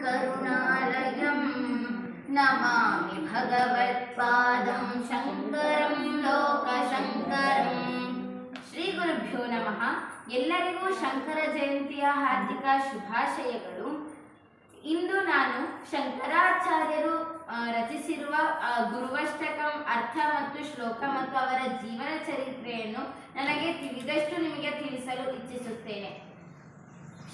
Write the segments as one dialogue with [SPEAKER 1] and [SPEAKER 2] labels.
[SPEAKER 1] करुणालयं नमामि भगवत्पादं शंकरं लोकशंकरं। ಶ್ರೀ ಗುರುಭ್ಯೋ ನಮಃ. ಎಲ್ಲರಿಗೂ ಶಂಕರ ಜಯಂತಿಯ ಹಾರ್ದಿಕ ಶುಭಾಶಯಗಳು. ಇಂದು ನಾನು ಶಂಕರಾಚಾರ್ಯರು ರಚಿಸಿರುವ ಗುರುವಷ್ಟಕಂ ಅರ್ಥ ಮತ್ತು ಶ್ಲೋಕ ಮತ್ತು ಅವರ ಜೀವನ ಚರಿತ್ರೆಯನ್ನು ನನಗೆ ತಿಳಿದಷ್ಟು ನಿಮಗೆ ತಿಳಿಸಲು ಇಚ್ಛಿಸುತ್ತೇನೆ.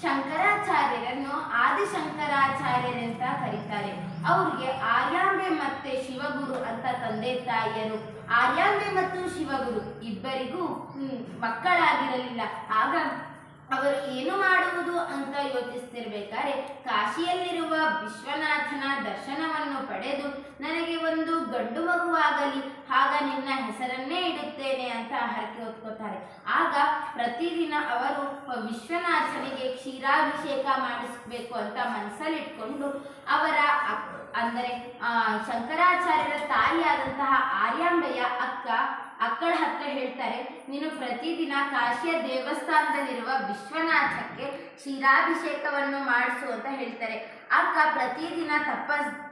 [SPEAKER 1] ಶಂಕರಾಚಾರ್ಯರನ್ನು ಆದಿಶಂಕರಾಚಾರ್ಯರೆಂತ ಕರೀತಾರೆ. ಅವರಿಗೆ ಆರ್ಯಾಂಬೆ ಮತ್ತೆ ಶಿವಗುರು ಅಂತ ತಂದೆ ತಾಯಿಯರು. ಆರ್ಯಾಂಬೆ ಮತ್ತು ಶಿವಗುರು ಇಬ್ಬರಿಗೂ ಮಕ್ಕಳಾಗಿರಲಿಲ್ಲ. ಆಗ ಅವರು ಏನು ಮಾಡುವುದು ಅಂತ ಯೋಚಿಸ್ತಿರ್ಬೇಕಾದ್ರೆ ಕಾಶಿಯಲ್ಲಿರುವ ವಿಶ್ವನಾಥನ ದರ್ಶನವನ್ನು ಪಡೆದು ನನಗೆ ಒಂದು ಗಂಡು ಮಗುವಾಗಲಿ, ಆಗ ನಿನ್ನ ಹೆಸರನ್ನೇ ಇಡುತ್ತೇನೆ ಅಂತ ಹರಕೆ ಹೊತ್ಕೋತಾರೆ. ಆಗ ಪ್ರತಿದಿನ ಅವರು ವಿಶ್ವನಾಥನಿಗೆ ಕ್ಷೀರಾಭಿಷೇಕ ಮಾಡಿಸಬೇಕು ಅಂತ ಮನಸ್ಸಲ್ಲಿಟ್ಕೊಂಡು ಅವರ ಅಂದರೆ ಶಂಕರಾಚಾರ್ಯರ ತಾಯಿಯಾದಂತಹ ಆರ್ಯಾಂಬೆಯ ಅಕ್ಕಳ ಹತ್ರ ಹೇಳ್ತಾರೆ, ನೀನು ಪ್ರತಿದಿನ ಕಾಶಿಯ ದೇವಸ್ಥಾನದಲ್ಲಿರುವ ವಿಶ್ವನಾಥಕ್ಕೆ ಕ್ಷೀರಾಭಿಷೇಕವನ್ನು ಮಾಡಿಸು ಅಂತ ಹೇಳ್ತಾರೆ. ಅಕ್ಕ ಪ್ರತಿದಿನ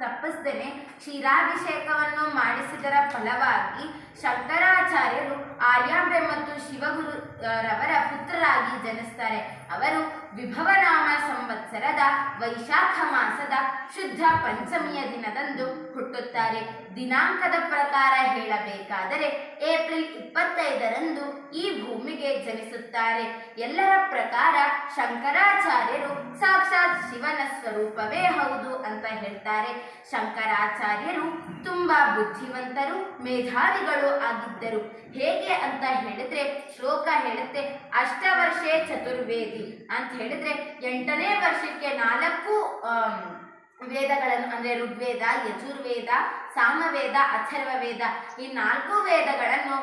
[SPEAKER 1] ತಪ್ಪಿಸ್ದೇನೆ ಕ್ಷೀರಾಭಿಷೇಕವನ್ನು ಮಾಡಿಸಿದರ ಫಲವಾಗಿ ಶಂಕರಾಚಾರ್ಯರು ಆರ್ಯಾಂಬೆ ಮತ್ತು ಶಿವಗುರುರವರ ಪುತ್ರರಾಗಿ ಜನಿಸ್ತಾರೆ. ಅವರು ವಿಭವನಾಮ ಸಂವತ್ಸರದ ವೈಶಾಖ ಮಾಸದ ಶುದ್ಧ ಪಂಚಮಿಯ ದಿನದಂದು ಹುಟ್ಟುತ್ತಾರೆ. ದಿನಾಂಕದ ಪ್ರಕಾರ ಹೇಳಬೇಕಾದರೆ ಏಪ್ರಿಲ್ 25ರಂದು ಈ ಭೂಮಿಗೆ ಜನಿಸುತ್ತಾರೆ. ಎಲ್ಲರ ಪ್ರಕಾರ ಶಂಕರಾಚಾರ್ಯರು ಸಾಕ್ಷಾತ್ ಶಿವನ ಸ್ವರೂಪವೇ ಹೌದು ಅಂತ ಹೇಳ್ತಾರೆ. ಶಂಕರಾಚಾರ್ಯರು ತುಂಬಾ ಬುದ್ಧಿವಂತರು, ಮೇಧಾವಿಗಳು ಆಗಿದ್ದರು. ಹೇಗೆ ಅಂತ ಹೇಳಿದ್ರೆ ಶ್ಲೋಕ ಹೇಳುತ್ತೆ, ಅಷ್ಟವರ್ಷೇ ಚತುರ್ವೇದಿ ಅಂತ ಹೇಳಿದ್ರೆ 8ನೇ ವರ್ಷಕ್ಕೆ 4 ವೇದಗಳನ್ನು ಅಂದರೆ ಋಗ್ವೇದ, ಯಜುರ್ವೇದ, ಸಾಮವೇದ, ಅಥರ್ವವೇದ ಈ 4 ವೇದಗಳನ್ನು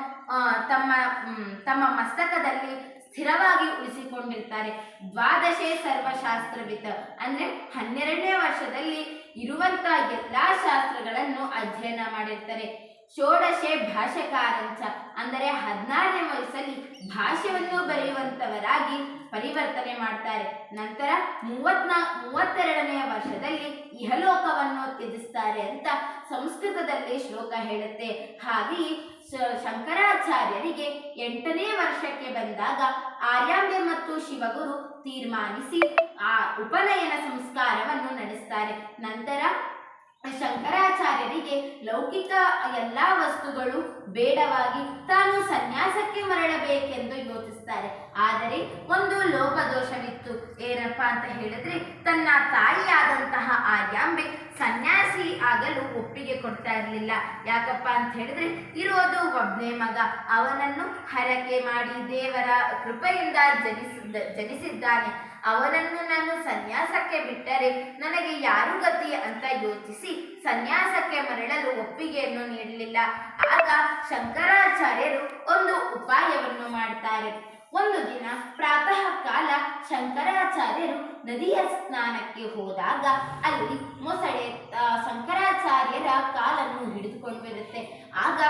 [SPEAKER 1] ತಮ್ಮ ಮಸ್ತಕದಲ್ಲಿ ಸ್ಥಿರವಾಗಿ ಉಳಿಸಿಕೊಂಡಿರ್ತಾರೆ. ದ್ವಾದಶೇ ಸರ್ವಶಾಸ್ತ್ರವಿತ್ ಅಂದರೆ 12ನೇ ವರ್ಷದಲ್ಲಿ ಇರುವಂತ ಎಲ್ಲಾ ಶಾಸ್ತ್ರಗಳನ್ನು ಅಧ್ಯಯನ ಮಾಡಿರ್ತಾರೆ. ಷೋಡಶೆ ಭಾಷೆಕಾರಂಚ ಅಂದರೆ 16ನೇ ವಯಸ್ಸಲ್ಲಿ ಭಾಷ್ಯವನ್ನು ಬರೆಯುವಂತವರಾಗಿ ಪರಿವರ್ತನೆ ಮಾಡ್ತಾರೆ. ನಂತರ 32ನೇ ವರ್ಷದಲ್ಲಿ ಇಹಲೋಕವನ್ನು ತ್ಯಜಿಸ್ತಾರೆ ಅಂತ ಸಂಸ್ಕೃತದಲ್ಲಿ ಶ್ಲೋಕ ಹೇಳುತ್ತೆ. ಹಾಗೆಯೇ ಶಂಕರಾಚಾರ್ಯರಿಗೆ 8ನೇ ವರ್ಷಕ್ಕೆ ಬಂದಾಗ ಆರ್ಯಾಂಬೆ ಮತ್ತು ಶಿವಗುರು ತೀರ್ಮಾನಿಸಿ ಆ ಉಪನಯನ ಸಂಸ್ಕಾರವನ್ನು ನಡೆಸ್ತಾರೆ. ನಂತರ ಶಂಕರಾಚಾರ್ಯರಿಗೆ ಲೌಕಿಕ ಎಲ್ಲ ವಸ್ತುಗಳು ಬೇಡವಾಗಿ ತಾನು ಸನ್ಯಾಸಕ್ಕೆ ಮರಳಬೇಕೆಂದು ಯೋಚಿಸ್ತಾರೆ. ಆದರೆ ಒಂದು ಲೋಪದೋಷವಿತ್ತು. ಏನಪ್ಪಾ ಅಂತ ಹೇಳಿದ್ರೆ ತನ್ನ ತಾಯಿಯಾದಂತಹ ಆರ್ಯಾಂಬೆ ಸನ್ಯಾಸಿ ಆಗಲು ಒಪ್ಪಿಗೆ ಕೊಡ್ತಾ ಇರಲಿಲ್ಲ. ಯಾಕಪ್ಪ ಅಂತ ಹೇಳಿದ್ರೆ ಇರೋದು ಒಬ್ಬನೇ ಮಗ, ಅವನನ್ನು ಹರಕೆ ಮಾಡಿ ದೇವರ ಕೃಪೆಯಿಂದ ಜನಿಸಿದ್ದಾನೆ, ಅವನನ್ನು ನಾನು ಸನ್ಯಾಸಕ್ಕೆ ಬಿಟ್ಟರೆ ನನಗೆ ಯಾರು ಗತಿ ಅಂತ ಯೋಚಿಸಿ ಸನ್ಯಾಸಕ್ಕೆ ಮರಳಲು ಒಪ್ಪಿಗೆಯನ್ನು ನೀಡಲಿಲ್ಲ. ಆಗ ಶಂಕರಾಚಾರ್ಯರು ಒಂದು ಉಪಾಯವನ್ನು ಮಾಡ್ತಾರೆ. ಒಂದು ದಿನ ಪ್ರಾತಃ ಕಾಲ ಶಂಕರಾಚಾರ್ಯರು ನದಿಯ ಸ್ನಾನಕ್ಕೆ ಹೋದಾಗ ಅಲ್ಲಿ ಮೊಸಳೆ ಶಂಕರಾಚಾರ್ಯರ ಕಾಲನ್ನು ಹಿಡಿದುಕೊಂಡಿರುತ್ತೆ. ಆಗ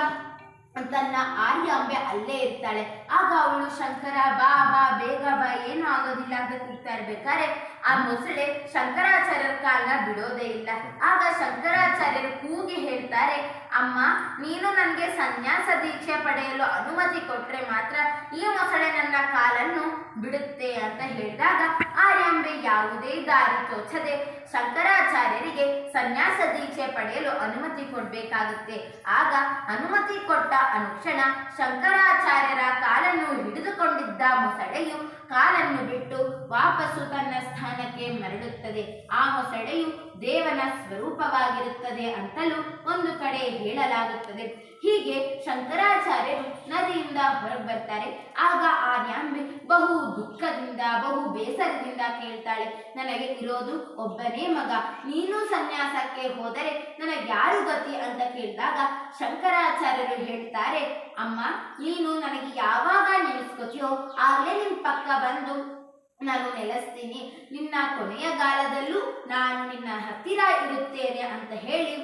[SPEAKER 1] ತನ್ನ ಆರ್ಯಾಂಬೆ ಅಲ್ಲೇ ಇರ್ತಾಳೆ. ಆಗ ಅವಳು ಶಂಕರ ಬಾ ಬಾ ಬೇಗ ಬಾ, ಏನೂ ಆಗೋದಿಲ್ಲ ಅಂತ ಕೂಗ್ತಾ ಇರ್ಬೇಕಾದ್ರೆ ಆ ಮೊಸಳೆ ಶಂಕರಾಚಾರ್ಯರ ಕಾಲನ್ನ ಬಿಡೋದೇ ಇಲ್ಲ. ಆಗ ಶಂಕರಾಚಾರ್ಯರು ಕೂಗಿ ಹೇಳ್ತಾರೆ, ಅಮ್ಮ ನೀನು ನನಗೆ ಸನ್ಯಾಸ ದೀಕ್ಷೆ ಪಡೆಯಲು ಅನುಮತಿ ಕೊಟ್ರೆ ಮಾತ್ರ ಈ ಮೊಸಳೆ ನನ್ನ ಕಾಲನ್ನು ಬಿಡುತ್ತೆ ಅಂತ ಹೇಳಿದಾಗ ಆರ್ಯಾಂಬೆ ಯಾವುದೇ ದಾರಿ ತೋಚದೆ ಶಂಕರಾಚಾರ್ಯರಿಗೆ ಸನ್ಯಾಸ ದೀಕ್ಷೆ ಪಡೆಯಲು ಅನುಮತಿ ಕೊಡಬೇಕಾಗುತ್ತೆ. ಆಗ ಅನುಮತಿ ಕೊಟ್ಟ ಅನುಕ್ಷಣ ಶಂಕರಾಚಾರ್ಯರ ಕಾಲನ್ನು ಹಿಡಿದುಕೊಂಡಿದ್ದ ಮೊಸಳೆಯು ಕಾಲನ್ನು ಬಿಟ್ಟು ವಾಪಸ್ಸು ತನ್ನ ಸ್ಥಾನಕ್ಕೆ ಮರಳುತ್ತದೆ. ಆ ಮೊಸಳೆಯು ದೇವನ ಸ್ವರೂಪವಾಗಿರುತ್ತದೆ ಅಂತಲೂ ಒಂದು ಕಡೆ ಹೇಳಲಾಗುತ್ತದೆ. ಹೀಗೆ ಶಂಕರಾಚಾರ್ಯರು ನದಿಯಿಂದ ಹೊರಗೆ ಬರ್ತಾರೆ. ಆಗ ಆರ್ಯಾಂಬೆ ಬಹು ದುಃಖದಿಂದ ಬಹು ಬೇಸರದಿಂದ ಕೇಳ್ತಾಳೆ, ನನಗೆ ಇರೋದು ಒಬ್ಬನೇ ಮಗ, ನೀನು ಸನ್ಯಾಸಕ್ಕೆ ಹೋದರೆ ನನಗೆ ಯಾರು ಗತಿ ಅಂತ ಕೇಳಿದಾಗ ಶಂಕರಾಚಾರ್ಯರು ಹೇಳ್ತಾರೆ, ಅಮ್ಮ ನೀನು ನನಗೆ ಯಾವಾಗ ನೆನೆಸ್ಕೋತೀಯೋ ಆಗಲೇ ನಿನ್ನ ಪಕ್ಕ ಬಂದು ನಾನು ನೆಲೆಸ್ತೀನಿ, ನಿನ್ನ ಕೊನೆಯ ಕಾಲದಲ್ಲೂ ನಾನು ನಿನ್ನ ಹತ್ತಿರ ಇರುತ್ತೇನೆ ಅಂತ ಹೇಳಿ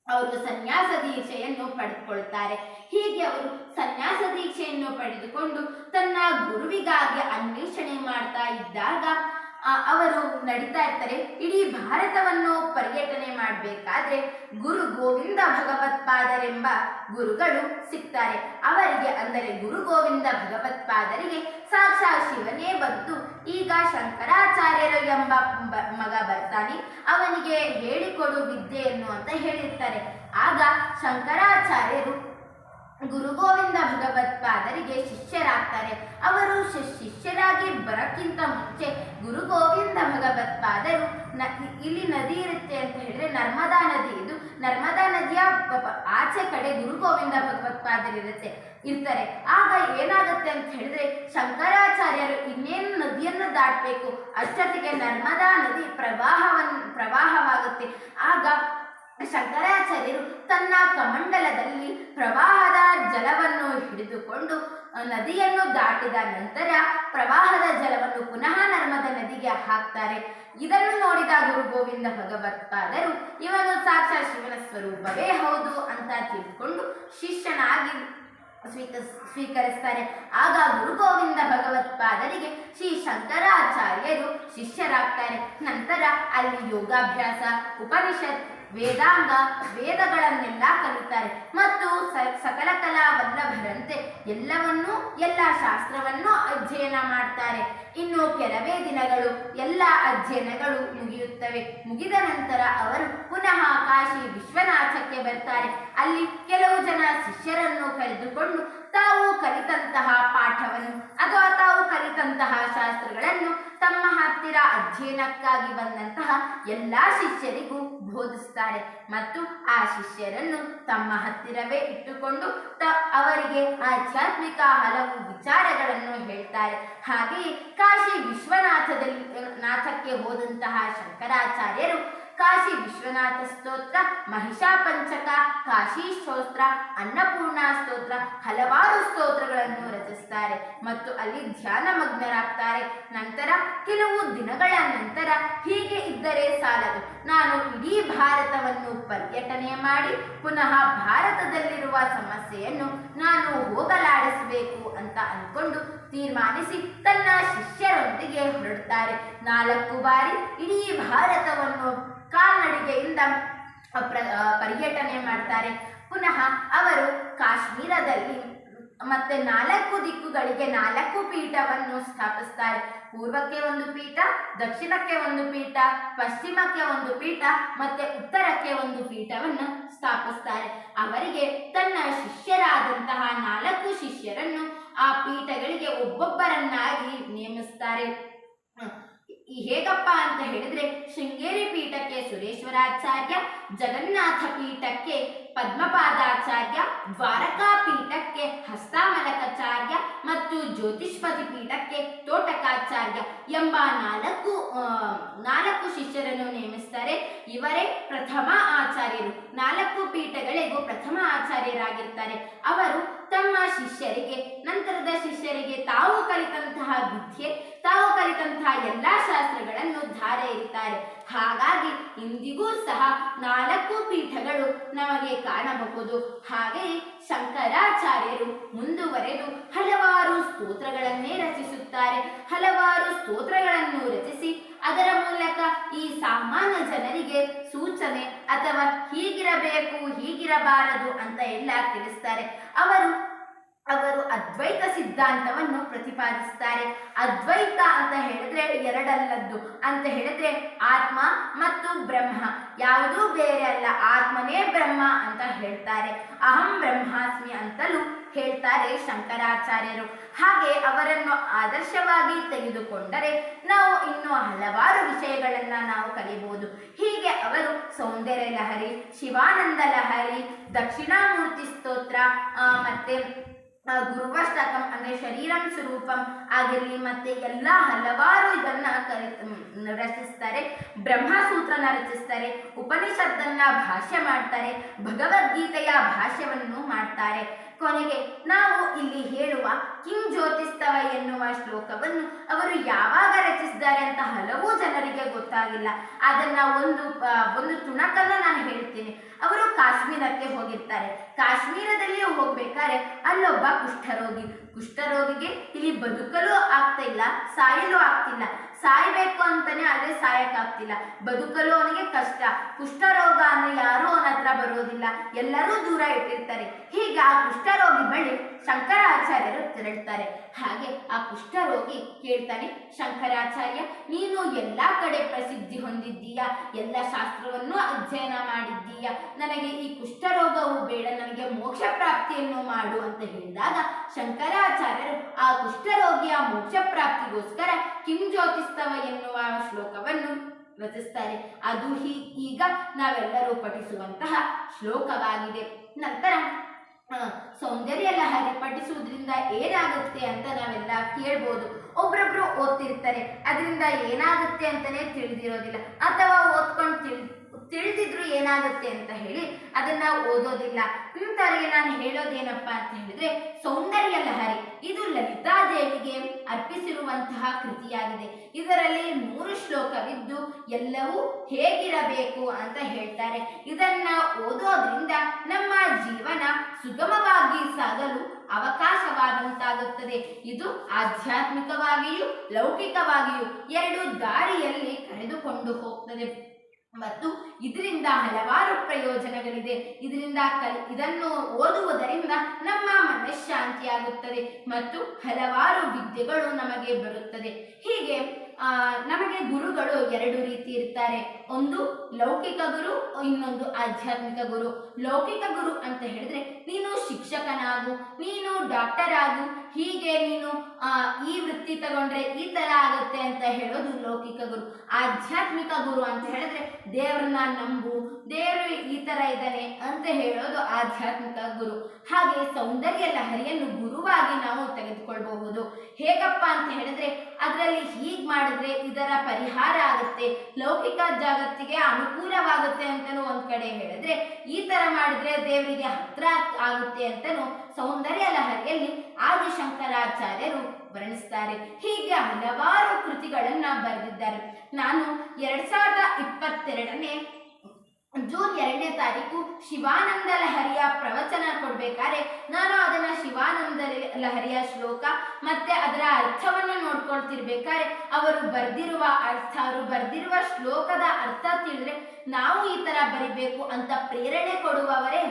[SPEAKER 1] ಅವರು ಸನ್ಯಾಸ ದೀಕ್ಷೆಯನ್ನು ಪಡೆದುಕೊಳ್ತಾರೆ. ಹೀಗೆ ಅವರು ಸನ್ಯಾಸ ದೀಕ್ಷೆಯನ್ನು ಪಡೆದುಕೊಂಡು ತನ್ನ ಗುರುವಿಗಾಗಿ ಅನ್ವೇಷಣೆ ಮಾಡ್ತಾ ಇದ್ದಾಗ ಅವರು ನಡೀತಾ ಇರ್ತಾರೆ. ಇಡೀ ಭಾರತವನ್ನು ಪರ್ಯಟನೆ ಮಾಡಬೇಕಾದ್ರೆ ಗುರು ಗೋವಿಂದ ಭಗವತ್ಪಾದರೆಂಬ ಗುರುಗಳು ಸಿಗ್ತಾರೆ. ಅವರಿಗೆ ಅಂದರೆ ಗುರು ಗೋವಿಂದ ಭಗವತ್ಪಾದರಿಗೆ ಸಾಕ್ಷಾತ್ ಶಿವನೇ ಬಂತು, ಈಗ ಶಂಕರಾಚಾರ್ಯರು ಎಂಬ ಮಗ ಬರ್ತಾನೆ, ಅವನಿಗೆ ಹೇಳಿಕೊಡು ವಿದ್ಯೆಯನ್ನು ಅಂತ ಹೇಳಿರ್ತಾರೆ. ಆಗ ಶಂಕರಾಚಾರ್ಯರು ಗುರು ಗೋವಿಂದ ಭಗವತ್ಪಾದರಿಗೆ ಶಿಷ್ಯರಾಗ್ತಾರೆ. ಅವರು ಶಿಷ್ಯರಾಗಿ ಬರಕ್ಕಿಂತ ಮುಂಚೆ ಗುರು ಗೋವಿಂದ ಭಗವತ್ಪಾದರು ಇಲ್ಲಿ ನದಿ ಇರುತ್ತೆ ಅಂತ ಹೇಳಿದ್ರೆ ನರ್ಮದಾ ನದಿ, ಇದು ನರ್ಮದಾ ನದಿಯ ಆಚೆ ಕಡೆ ಗುರು ಗೋವಿಂದ ಭಗವತ್ಪಾದರು ಇರ್ತಾರೆ. ಆಗ ಏನಾಗುತ್ತೆ ಅಂತ ಹೇಳಿದ್ರೆ ಶಂಕರಾಚಾರ್ಯರು ಇನ್ನೇನು ನದಿಯನ್ನು ದಾಟಬೇಕು, ಅಷ್ಟೊತ್ತಿಗೆ ನರ್ಮದಾ ನದಿ ಪ್ರವಾಹವಾಗುತ್ತೆ. ಆಗ ಶಂಕರಾಚಾರ್ಯರು ತನ್ನ ಕಮಂಡಲದಲ್ಲಿ ಪ್ರವಾಹದ ಜಲವನ್ನು ಹಿಡಿದುಕೊಂಡು ನದಿಯನ್ನು ದಾಟಿದ ನಂತರ ಪ್ರವಾಹದ ಜಲವನ್ನು ಪುನಃ ನರ್ಮದಾ ನದಿಗೆ ಹಾಕ್ತಾರೆ. ಇದನ್ನು ನೋಡಿದ ಗುರು ಗೋವಿಂದ ಭಗವತ್ಪಾದರು ಇವನು ಸಾಕ್ಷಾತ್ ಶಿವನ ಸ್ವರೂಪವೇ ಹೌದು ಅಂತ ತಿಳ್ಕೊಂಡು ಶಿಷ್ಯನಾಗಿ ಸ್ವೀಕರಿಸ್ತಾರೆ. ಆಗ ಗುರು ಗೋವಿಂದ ಭಗವತ್ಪಾದರಿಗೆ ಶ್ರೀ ಶಂಕರಾಚಾರ್ಯರು ಶಿಷ್ಯರಾಗ್ತಾರೆ. ನಂತರ ಅಲ್ಲಿ ಯೋಗಾಭ್ಯಾಸ, ಉಪನಿಷತ್, ವೇದಾಂಗ, ವೇದಗಳನ್ನೆಲ್ಲ ಕಲಿತಾರೆ ಮತ್ತು ಸಕಲ ಕಲಾ ವಲ್ಲಭರಂತೆ ಎಲ್ಲ ಶಾಸ್ತ್ರವನ್ನು ಅಧ್ಯಯನ ಮಾಡ್ತಾರೆ. ಇನ್ನು ಕೆಲವೇ ದಿನಗಳು ಎಲ್ಲ ಅಧ್ಯಯನಗಳು ಮುಗಿಯುತ್ತವೆ. ಮುಗಿದ ನಂತರ ಅವರು ಪುನಃ ಕಾಶಿ ವಿಶ್ವನಾಥಕ್ಕೆ ಬರ್ತಾರೆ. ಅಲ್ಲಿ ಕೆಲವು ಜನ ಶಿಷ್ಯರನ್ನು ಕರೆದುಕೊಂಡು ತಾವು ಕಲಿತಂತಹ ಪಾಠವನ್ನು ಅಥವಾ ತಾವು ಕಲಿತಂತಹ ಶಾಸ್ತ್ರಗಳನ್ನು ತಮ್ಮ ಹತ್ತಿರ ಅಧ್ಯಯನಕ್ಕಾಗಿ ಬಂದಂತಹ ಎಲ್ಲ ಶಿಷ್ಯರಿಗೂ ಬೋಧಿಸ್ತಾರೆ ಮತ್ತು ಆ ಶಿಷ್ಯರನ್ನು ತಮ್ಮ ಹತ್ತಿರವೇ ಇಟ್ಟುಕೊಂಡು ಅವರಿಗೆ ಆಧ್ಯಾತ್ಮಿಕ ಹಲವು ವಿಚಾರಗಳನ್ನು ಹೇಳ್ತಾರೆ. ಹಾಗೆಯೇ ಕಾಶಿ ನಾಥಕ್ಕೆ ಹೋದಂತಹ ಶಂಕರಾಚಾರ್ಯರು ಕಾಶಿ ವಿಶ್ವನಾಥ ಸ್ತೋತ್ರ, ಮಹಿಷಾ ಪಂಚಕ, ಕಾಶಿ ಸ್ತೋತ್ರ, ಅನ್ನಪೂರ್ಣ ಸ್ತೋತ್ರ, ಹಲವಾರು ಸ್ತೋತ್ರಗಳನ್ನು ರಚಿಸ್ತಾರೆ ಮತ್ತು ಅಲ್ಲಿ ಧ್ಯಾನ ಮಗ್ನರಾಗ್ತಾರೆ. ನಂತರ ಕೆಲವು ದಿನಗಳ ನಂತರ ಹೀಗೆ ಇದ್ದರೆ ಸಾಲದು, ನಾನು ಇಡೀ ಭಾರತವನ್ನು ಪರ್ಯಟನೆ ಮಾಡಿ ಪುನಃ ಭಾರತದಲ್ಲಿರುವ ಸಮಸ್ಯೆಯನ್ನು ನಾನು ಹೋಗಲಾಡಿಸಬೇಕು ಅಂತ ಅಂದ್ಕೊಂಡು ತೀರ್ಮಾನಿಸಿ ತನ್ನ ಶಿಷ್ಯರೊಂದಿಗೆ ಹೊರಡ್ತಾರೆ. 4 ಬಾರಿ ಇಡೀ ಭಾರತವನ್ನು ಕಾಲ್ನಡಿಗೆಯಿಂದ ಪರ್ಯಟನೆ ಮಾಡ್ತಾರೆ. ಪುನಃ ಅವರು ಕಾಶ್ಮೀರದಲ್ಲಿ ಮತ್ತೆ 4 ದಿಕ್ಕುಗಳಿಗೆ 4 ಪೀಠವನ್ನು ಸ್ಥಾಪಿಸ್ತಾರೆ. ಪೂರ್ವಕ್ಕೆ 1 ಪೀಠ, ದಕ್ಷಿಣಕ್ಕೆ 1 ಪೀಠ, ಪಶ್ಚಿಮಕ್ಕೆ 1 ಪೀಠ ಮತ್ತೆ ಉತ್ತರಕ್ಕೆ 1 ಪೀಠವನ್ನು ಸ್ಥಾಪಿಸ್ತಾರೆ. ಅವರಿಗೆ ತನ್ನ ಶಿಷ್ಯರಾದಂತಹ 4 ಶಿಷ್ಯರನ್ನು ಆ ಪೀಠಗಳಿಗೆ ಒಬ್ಬೊಬ್ಬರನ್ನಾಗಿ ನೇಮಿಸ್ತಾರೆ. ಹೇಗಪ್ಪ ಅಂತ ಹೇಳಿದ್ರೆ ಶೃಂಗೇರಿ ಪೀಠಕ್ಕೆ ಸುರೇಶ್ವರಾಚಾರ್ಯ, ಜಗನ್ನಾಥ ಪೀಠಕ್ಕೆ ಪದ್ಮಪಾದಾಚಾರ್ಯ, ದ್ವಾರಕಾ ಪೀಠಕ್ಕೆ ಹಸ್ತಾಮಲಕಾಚಾರ್ಯ ಮತ್ತು ಜ್ಯೋತಿಷ್ಪತಿ ಪೀಠಕ್ಕೆ ತೋಟಕಾಚಾರ್ಯ ಎಂಬ 4 ಶಿಷ್ಯರನ್ನು ನೇಮಿಸ್ತಾರೆ. ಇವರೇ ಪ್ರಥಮ ಆಚಾರ್ಯರು. 4 ಪೀಠಗಳಿಗೂ ಪ್ರಥಮ ಆಚಾರ್ಯರಾಗಿರ್ತಾರೆ. ಅವರು ತಮ್ಮ ಶಿಷ್ಯರಿಗೆ, ನಂತರದ ಶಿಷ್ಯರಿಗೆ ತಾವು ಕಲಿತಂತಹ ವಿದ್ಯೆ, ತಾವು ಕಲಿತಂತಹ ಎಲ್ಲ ಶಾಸ್ತ್ರಗಳನ್ನು ಧಾರೆ ಇರುತ್ತಾರೆ. ಹಾಗಾಗಿ ಇಂದಿಗೂ ಸಹ 4 ಪೀಠಗಳು ನಮಗೆ ಕಾಣಬಹುದು. ಹಾಗೆಯೇ ಶಂಕರಾಚಾರ್ಯರು ಮುಂದುವರೆದು ಹಲವಾರು ಸ್ತೋತ್ರಗಳನ್ನೇ ರಚಿಸುತ್ತಾರೆ. ಹಲವಾರು ಸ್ತೋತ್ರಗಳನ್ನು ರಚಿಸಿ ಅದರ ಮೂಲಕ ಈ ಸಾಮಾನ್ಯ ಜನರಿಗೆ ಸೂಚನೆ ಅಥವಾ ಹೀಗಿರಬೇಕು, ಹೀಗಿರಬಾರದು ಅಂತ ಎಲ್ಲ ತಿಳಿಸ್ತಾರೆ. ಅವರು ಅದ್ವೈತ ಸಿದ್ಧಾಂತವನ್ನು ಪ್ರತಿಪಾದಿಸ್ತಾರೆ. ಅದ್ವೈತ ಅಂತ ಹೇಳಿದ್ರೆ ಎರಡಲ್ಲದ್ದು ಅಂತ ಹೇಳಿದ್ರೆ ಆತ್ಮ ಮತ್ತು ಬ್ರಹ್ಮ ಯಾವುದೂ ಬೇರೆ ಅಲ್ಲ, ಆತ್ಮನೇ ಬ್ರಹ್ಮ ಅಂತ ಹೇಳ್ತಾರೆ. ಅಹಂ ಬ್ರಹ್ಮಾಸ್ಮಿ ಅಂತಲೂ ಹೇಳ್ತಾರೆ ಶಂಕರಾಚಾರ್ಯರು. ಹಾಗೆ ಅವರನ್ನು ಆದರ್ಶವಾಗಿ ತೆಗೆದುಕೊಂಡರೆ ನಾವು ಇನ್ನೂ ಹಲವಾರು ವಿಷಯಗಳನ್ನು ನಾವು ಕಲಿಬಹುದು. ಹೀಗೆ ಅವರು ಸೌಂದರ್ಯ ಲಹರಿ, ಶಿವಾನಂದ ಲಹರಿ, ದಕ್ಷಿಣಾಮೂರ್ತಿ ಸ್ತೋತ್ರ ಮತ್ತೆ ಗುರುವಷ್ಟಕಂ ಅಂದರೆ ಶರೀರಂ ಸ್ವರೂಪಂ ಆಗಿರಲಿ, ಮತ್ತೆ ಎಲ್ಲ ಹಲವಾರು ಇದನ್ನ ರಚಿಸ್ತಾರೆ. ಬ್ರಹ್ಮಸೂತ್ರನ ರಚಿಸ್ತಾರೆ, ಉಪನಿಷತ್ತನ್ನ ಭಾಷ್ಯ ಮಾಡ್ತಾರೆ, ಭಗವದ್ಗೀತೆಯ ಭಾಷ್ಯವನ್ನು ಮಾಡ್ತಾರೆ. ಕೊನೆಗೆ ನಾವು ಇಲ್ಲಿ ಹೇಳುವ ಕಿಂ ಜ್ಯೋತಿಸ್ತವ ಎನ್ನುವ ಶ್ಲೋಕವನ್ನು ಅವರು ಯಾವಾಗ ರಚಿಸಿದ್ದಾರೆ ಅಂತ ಹಲವು ಜನರಿಗೆ ಗೊತ್ತಾಗಿಲ್ಲ. ಅದನ್ನ ಒಂದು ತುಣಕನ್ನು ನಾನು ಹೇಳ್ತೀನಿ. ಅವರು ಕಾಶ್ಮೀರಕ್ಕೆ ಹೋಗಿರ್ತಾರೆ. ಕಾಶ್ಮೀರದಲ್ಲಿ ಹೋಗ್ಬೇಕಾದ್ರೆ ಅಲ್ಲೊಬ್ಬ ಕುಷ್ಠರೋಗಿಗೆ ಇಲ್ಲಿ ಬದುಕಲು ಆಗ್ತಾ ಇಲ್ಲ, ಸಾಯಲು ಆಗ್ತಿಲ್ಲ. ಸಾಯ್ಬೇಕು ಅಂತಾನೆ, ಆದ್ರೆ ಸಾಯಕ್ಕಾಗ್ತಿಲ್ಲ. ಬದುಕಲು ಅವನಿಗೆ ಕಷ್ಟ. ಕುಷ್ಠರೋಗ ಅಂದ್ರೆ ಯಾರು ಅವನ ಹತ್ರ ಬರೋದಿಲ್ಲ, ಎಲ್ಲರೂ ದೂರ ಇಟ್ಟಿರ್ತಾರೆ. ಹೀಗೆ ಆ ಕುಷ್ಠರೋಗಿ ಬಳಿ ಶಂಕರಾಚಾರ್ಯರು ತೆರಳುತ್ತಾರೆ. ಹಾಗೆ ಆ ಕುಷ್ಠರೋಗಿ ಕೇಳ್ತಾನೆ, ಶಂಕರಾಚಾರ್ಯ, ನೀನು ಎಲ್ಲಾ ಕಡೆ ಪ್ರಸಿದ್ಧಿ ಹೊಂದಿದ್ದೀಯ, ಎಲ್ಲ ಶಾಸ್ತ್ರವನ್ನು ಅಧ್ಯಯನ ಮಾಡಿದ್ದೀಯ, ನನಗೆ ಈ ಕುಷ್ಠರೋಗವು ಬೇಡ, ನನಗೆ ಮೋಕ್ಷ ಪ್ರಾಪ್ತಿಯನ್ನು ಮಾಡು ಅಂತ ಹೇಳಿದಾಗ ಶಂಕರಾಚಾರ್ಯರು ಆ ಕುಷ್ಠರೋಗಿಯ ಮೋಕ್ಷ ಪ್ರಾಪ್ತಿಗೋಸ್ಕರ ಕಿಂ ಜ್ಯೋತಿಸ್ತವ ಎನ್ನುವ ಶ್ಲೋಕವನ್ನು ರಚಿಸ್ತಾರೆ. ಅದು ಈಗ ನಾವೆಲ್ಲರೂ ಪಠಿಸುವಂತಹ ಶ್ಲೋಕವಾಗಿದೆ. ನಂತರ ಸೌಂದರ್ಯ ಲಹರಿ ಪಠಿಸುವುದರಿಂದ ಏನಾಗುತ್ತೆ ಅಂತ ನಾವೆಲ್ಲ ಕೇಳ್ಬೋದು. ಒಬ್ರೊಬ್ರು ಓದ್ತಿರ್ತಾರೆ, ಅದರಿಂದ ಏನಾಗುತ್ತೆ ಅಂತಾನೆ ತಿಳಿದಿರೋದಿಲ್ಲ, ಅಥವಾ ಓದ್ಕೊಂಡು ತಿಳಿದಿದ್ರು ಏನಾಗುತ್ತೆ ಅಂತ ಹೇಳಿ ಅದನ್ನ ಓದೋದಿಲ್ಲ. ಇಂಥವರಿಗೆ ನಾನು ಹೇಳೋದೇನಪ್ಪ ಅಂತ ಹೇಳಿದ್ರೆ, ಸೌಂದರ್ಯ ಲಹರಿ ಇದು ಲಲಿತಾದೇವಿಗೆ ಅರ್ಪಿಸಿರುವಂತಹ ಕೃತಿಯಾಗಿದೆ. ಇದರಲ್ಲಿ 3 ಶ್ಲೋಕವಿದ್ದು ಎಲ್ಲವೂ ಹೇಗಿರಬೇಕು ಅಂತ ಹೇಳ್ತಾರೆ. ಇದನ್ನ ಓದೋದ್ರಿಂದ ನಮ್ಮ ಜೀವನ ಸುಗಮವಾಗಿ ಸಾಗಲು ಅವಕಾಶವಾದಂತಾಗುತ್ತದೆ. ಇದು ಆಧ್ಯಾತ್ಮಿಕವಾಗಿಯೂ ಲೌಕಿಕವಾಗಿಯೂ 2 ದಾರಿಯಲ್ಲಿ ಕರೆದುಕೊಂಡು ಹೋಗ್ತದೆ ಮತ್ತು ಇದರಿಂದ ಹಲವಾರು ಪ್ರಯೋಜನಗಳಿದೆ. ಇದನ್ನು ಓದುವುದರಿಂದ ನಮ್ಮ ಮನಃಶಾಂತಿಯಾಗುತ್ತದೆ ಮತ್ತು ಹಲವಾರು ವಿದ್ಯೆಗಳು ನಮಗೆ ಬರುತ್ತದೆ. ಹೀಗೆ ನಮಗೆ ಗುರುಗಳು 2 ರೀತಿ ಇರ್ತಾರೆ. ಒಂದು ಲೌಕಿಕ ಗುರು, ಇನ್ನೊಂದು ಆಧ್ಯಾತ್ಮಿಕ ಗುರು. ಲೌಕಿಕ ಗುರು ಅಂತ ಹೇಳಿದ್ರೆ, ನೀನು ಶಿಕ್ಷಕನಾಗು, ನೀನು ಡಾಕ್ಟರ್ ಆಗು, ಹೀಗೆ ನೀನು ಈ ವೃತ್ತಿ ತಗೊಂಡ್ರೆ ಈ ತರ ಆಗುತ್ತೆ ಅಂತ ಹೇಳೋದು ಲೌಕಿಕ ಗುರು. ಆಧ್ಯಾತ್ಮಿಕ ಗುರು ಅಂತ ಹೇಳಿದ್ರೆ, ದೇವ್ರನ್ನ ನಂಬು, ದೇವರು ಈ ತರ ಇದ್ದಾನೆ ಅಂತ ಹೇಳೋದು ಆಧ್ಯಾತ್ಮಿಕ ಗುರು. ಹಾಗೆ ಸೌಂದರ್ಯ ಲಹರಿಯನ್ನು ಗುರುವಾಗಿ ನಾವು ತೆಗೆದುಕೊಳ್ಬಹುದು. ಹೇಗಪ್ಪ ಅಂತ ಹೇಳಿದ್ರೆ, ಅದರಲ್ಲಿ ಹೀಗ್ ಮಾಡಿದ್ರೆ ಇದರ ಪರಿಹಾರ ಆಗುತ್ತೆ, ಲೌಕಿಕ ಜಗತ್ತಿಗೆ ಅನುಕೂಲವಾಗುತ್ತೆ ಅಂತನೂ ಒಂದ್ ಕಡೆ ಹೇಳಿದ್ರೆ, ಈ ತರ ಮಾಡಿದ್ರೆ ದೇವರಿಗೆ ಹತ್ರ ಆಗುತ್ತೆ ಅಂತನೂ ಸೌಂದರ್ಯ ಲಹರಿಯಲ್ಲಿ ಆದಿಶಂಕರಾಚಾರ್ಯರು ವರ್ಣಿಸ್ತಾರೆ. ಹೀಗೆ ಹಲವಾರು ಕೃತಿಗಳನ್ನ ಬರೆದಿದ್ದಾರೆ. ನಾನು 2022ನೇ ಜೂನ್ 2ನೇ ತಾರೀಕು ಶಿವಾನಂದ ಲಹರಿಯ ಪ್ರವಚನ ಕೊಡ್ಬೇಕಾದ್ರೆ ನಾನು ಅದನ್ನ ಶಿವಾನಂದ ಲಹರಿಯ ಶ್ಲೋಕ ಮತ್ತೆ ಅದರ ಅರ್ಥವನ್ನು ನೋಡ್ಕೊಳ್ತಿರ್ಬೇಕಾದ್ರೆ ಅವರು ಬರ್ದಿರುವ ಶ್ಲೋಕದ ಅರ್ಥ ತಿಳಿದ್ರೆ ನಾವು ಈ ತರ ಬರಿಬೇಕು ಅಂತ ಪ್ರೇರಣೆ ಕೊಡುವವರೇ